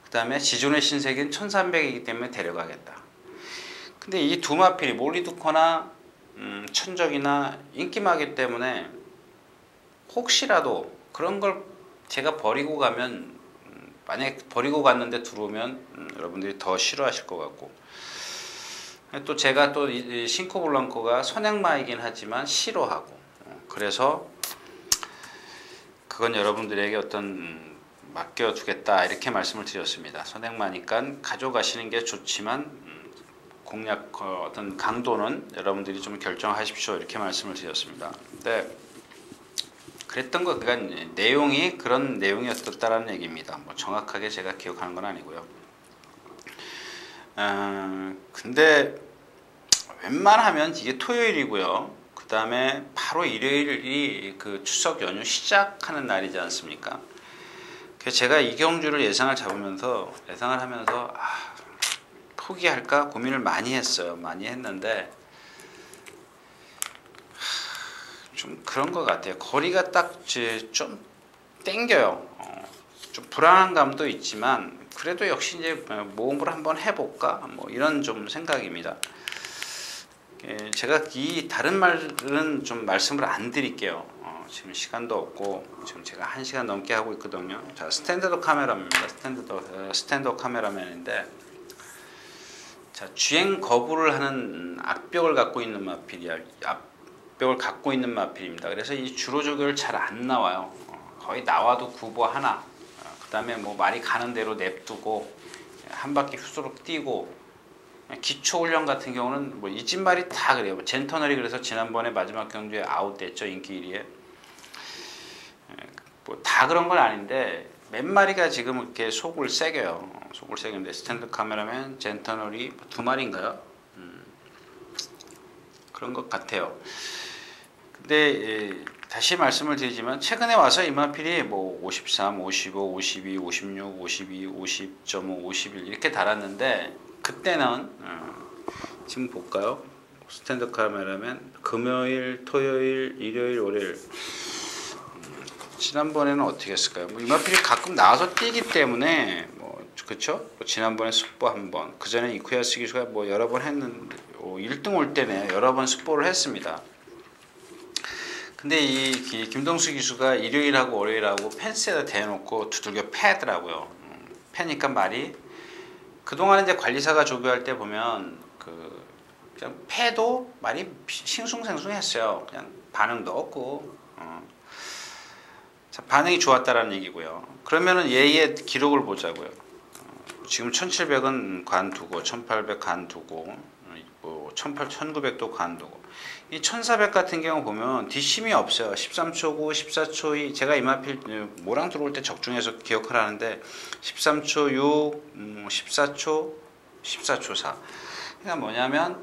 그 다음에 지존의 신세계는 1300이기 때문에 데려가겠다. 근데 이 두 마필이 몰리두코나 천적이나 인기마기 때문에 혹시라도 그런 걸 제가 버리고 가면, 만약에 버리고 갔는데 들어오면 여러분들이 더 싫어하실 것 같고, 또 제가 또 이 싱코블랑코가 선행마이긴 하지만 싫어하고, 그래서 그건 여러분들에게 어떤 맡겨두겠다 이렇게 말씀을 드렸습니다. 선행마니까 가져가시는 게 좋지만 공략 어떤 강도는 여러분들이 좀 결정하십시오 이렇게 말씀을 드렸습니다. 네. 그랬던 거, 그러니까 내용이 그런 내용이었다라는 얘기입니다. 뭐 정확하게 제가 기억하는 건 아니고요. 근데 웬만하면 이게 토요일이고요. 그 다음에 바로 일요일이 그 추석 연휴 시작하는 날이지 않습니까? 그래서 제가 이 경주를 예상을 하면서 포기할까 고민을 많이 했어요. 많이 했는데 좀 그런 것 같아요. 거리가 딱 좀 땡겨요. 좀 불안한 감도 있지만 그래도 역시 이제 모험을 한번 해볼까 뭐 이런 좀 생각입니다. 제가 이 다른 말은 좀 말씀을 안 드릴게요. 지금 시간도 없고 지금 제가 1시간 넘게 하고 있거든요. 자, 스탠더드 카메라입니다. 스탠더드 카메라맨인데, 자, 주행 거부를 하는 악벽을 갖고 있는 마필이야. 악벽을 갖고 있는 마필입니다. 그래서 이 주로 조교를 잘 안 나와요. 거의 나와도 구보 하나. 그 다음에 뭐 말이 가는 대로 냅두고 한 바퀴 후루룩 뛰고, 기초 훈련 같은 경우는 뭐 이 집 말이 다 그래요. 뭐 젠터널이 그래서 지난번에 마지막 경주에 아웃됐죠. 인기 1위에. 뭐 다 그런 건 아닌데 몇 마리가 지금 이렇게 속을 새겨요. 속을 새기는데 스탠드 카메라맨, 젠터널이 2마리인가요? 그런 것 같아요. 근데 다시 말씀을 드리지만 최근에 와서 이마필이 뭐 53, 55, 52, 56, 52, 50.5, 51 이렇게 달았는데, 그때는 지금 볼까요? 스탠드 카메라맨 금요일, 토요일, 일요일, 월요일. 지난번에는 어떻게 했을까요? 뭐 이마필이 가끔 나와서 뛰기 때문에 뭐 그렇죠? 뭐 지난번에 숙보 한 번, 그 전에 이쿠야스 기수가 뭐 여러 번 했는데 1등 올 때네 여러 번 숙보를 했습니다. 근데 이 김동수 기수가 일요일하고 월요일하고 펜스에다 대놓고 두들겨 패더라고요. 패니까 말이, 그동안 이제 관리사가 조교할 때 보면 그냥 패도 말이 싱숭생숭했어요. 그냥 반응도 없고. 자, 반응이 좋았다라는 얘기고요. 그러면은 얘의 기록을 보자고요. 지금 1700은 관두고 1800 관두고 뭐 1900도 관두고, 이 1400 같은 경우 보면 뒷심이 없어요. 13초 9, 14초 2, 제가 이마필 모랑 들어올 때 적중해서 기억을 하는데 13초 6, 14초, 14초 4. 그러니까 뭐냐면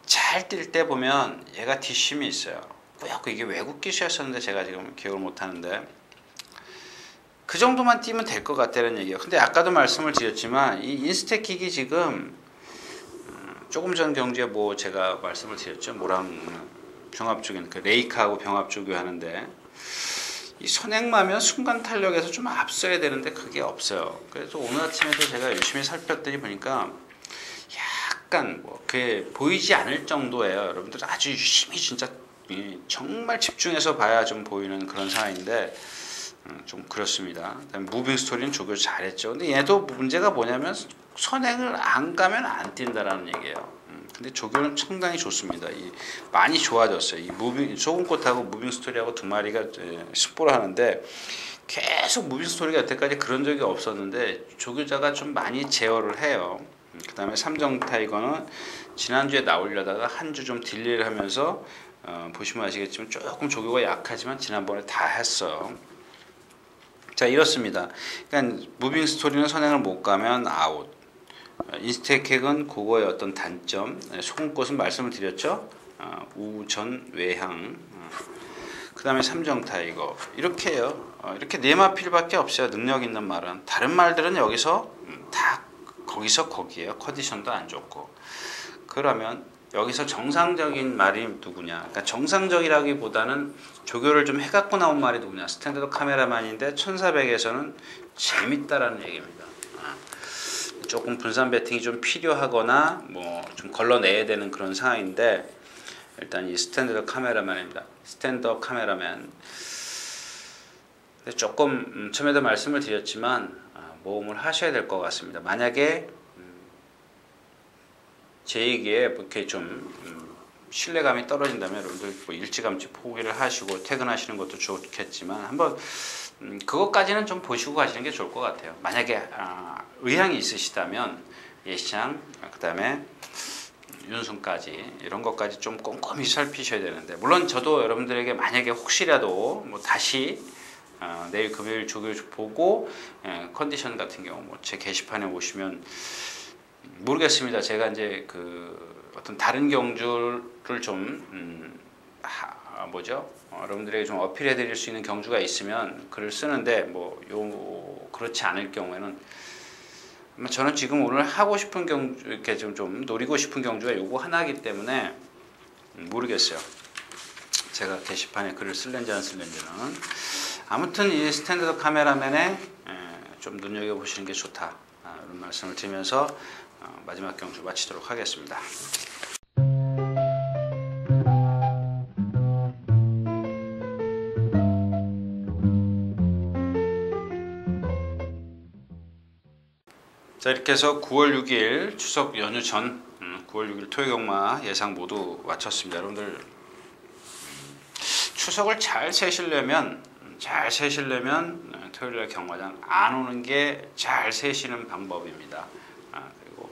잘 뛸 때 보면 얘가 뒷심이 있어요. 꾸역꾸 이게 외국 기수였었는데 제가 지금 기억을 못 하는데, 그 정도만 뛰면 될 것 같다는 얘기예요. 근데 아까도 말씀을 드렸지만 이 인스태킥이 지금 조금 전 경주에 뭐 제가 말씀을 드렸죠. 모랑 병합 쪽인 그 레이카하고 병합 조교 하는데, 이 선행마면 순간 탄력에서 좀 앞서야 되는데 그게 없어요. 그래서 오늘 아침에도 제가 열심히 살폈더니 보니까 약간 뭐 그게 보이지 않을 정도예요. 여러분들 아주 유심히 진짜 정말 집중해서 봐야 좀 보이는 그런 상황인데 좀 그렇습니다. 그다음에 무빙 스토리는 조교 잘했죠. 근데 얘도 문제가 뭐냐면 선행을 안 가면 안 뛴다라는 얘기예요. 근데 조교는 상당히 좋습니다. 많이 좋아졌어요. 이 무빙 소금꽃하고 무빙 스토리하고 2마리가 숙보를 하는데 계속 무빙 스토리가 여태까지 그런 적이 없었는데 조교자가 좀 많이 제어를 해요. 그 다음에 삼정 타이거는 지난주에 나오려다가 한 주 좀 딜레이를 하면서 보시면 아시겠지만 조금 조교가 약하지만 지난번에 다 했어요. 자, 이렇습니다. 그러니까 무빙 스토리는 선행을 못 가면 아웃. 인스태킥은 그거의 어떤 단점. 소금꽃은 말씀을 드렸죠. 우전 외향. 그 다음에 삼정타이거 이렇게 해요. 이렇게 네마필밖에 없어요. 능력 있는 말은. 다른 말들은 여기서 다 거기서 거기에요. 컨디션도 안 좋고. 그러면 여기서 정상적인 말이 누구냐? 그러니까 정상적이라기보다는 조교를 좀 해갖고 나온 말이 누구냐? 스탠더드 카메라만인데 1400에서는 재밌다라는 얘기입니다. 조금 분산 배팅이 좀 필요하거나 뭐 좀 걸러내야 되는 그런 상황인데 일단 이 스탠더드 카메라만입니다. 스탠더 카메라맨. 조금 처음에도 말씀을 드렸지만 모험을 하셔야 될 것 같습니다. 만약에 제 얘기에 이렇게 좀 신뢰감이 떨어진다면 여러분들 뭐 일찌감치 포기를 하시고 퇴근하시는 것도 좋겠지만 한번 그것까지는 좀 보시고 가시는 게 좋을 것 같아요. 만약에 의향이 있으시다면 예시장 그다음에 윤순까지 이런 것까지 좀 꼼꼼히 살피셔야 되는데 물론 저도 여러분들에게 만약에 혹시라도 뭐 다시 내일 금요일 조교 보고 컨디션 같은 경우 뭐 제 게시판에 오시면 모르겠습니다. 제가 이제 그 어떤 다른 경주를 좀 여러분들에게 좀 어필해 드릴 수 있는 경주가 있으면 글을 쓰는데 뭐 그렇지 않을 경우에는 저는 지금 오늘 하고 싶은 경주 이렇게 좀 노리고 싶은 경주가 요거 하나이기 때문에 모르겠어요. 제가 게시판에 글을 쓸는지 안 쓸는지는. 아무튼 이 스탠더드 카메라맨에 좀 눈여겨보시는 게 좋다 이런 말씀을 드리면서 마지막 경주 마치도록 하겠습니다. 자, 이렇게 해서 9월 6일 추석 연휴 전 9월 6일 토요경마 예상 모두 마쳤습니다. 여러분들 추석을 잘 세시려면 토요일날 경마장 안 오는 게 잘 세시는 방법입니다. 그리고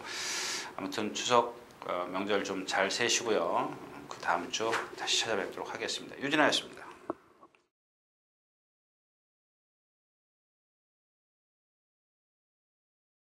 아무튼 추석 명절 좀 잘 세시고요. 그 다음 주 다시 찾아뵙도록 하겠습니다. 유진아였습니다.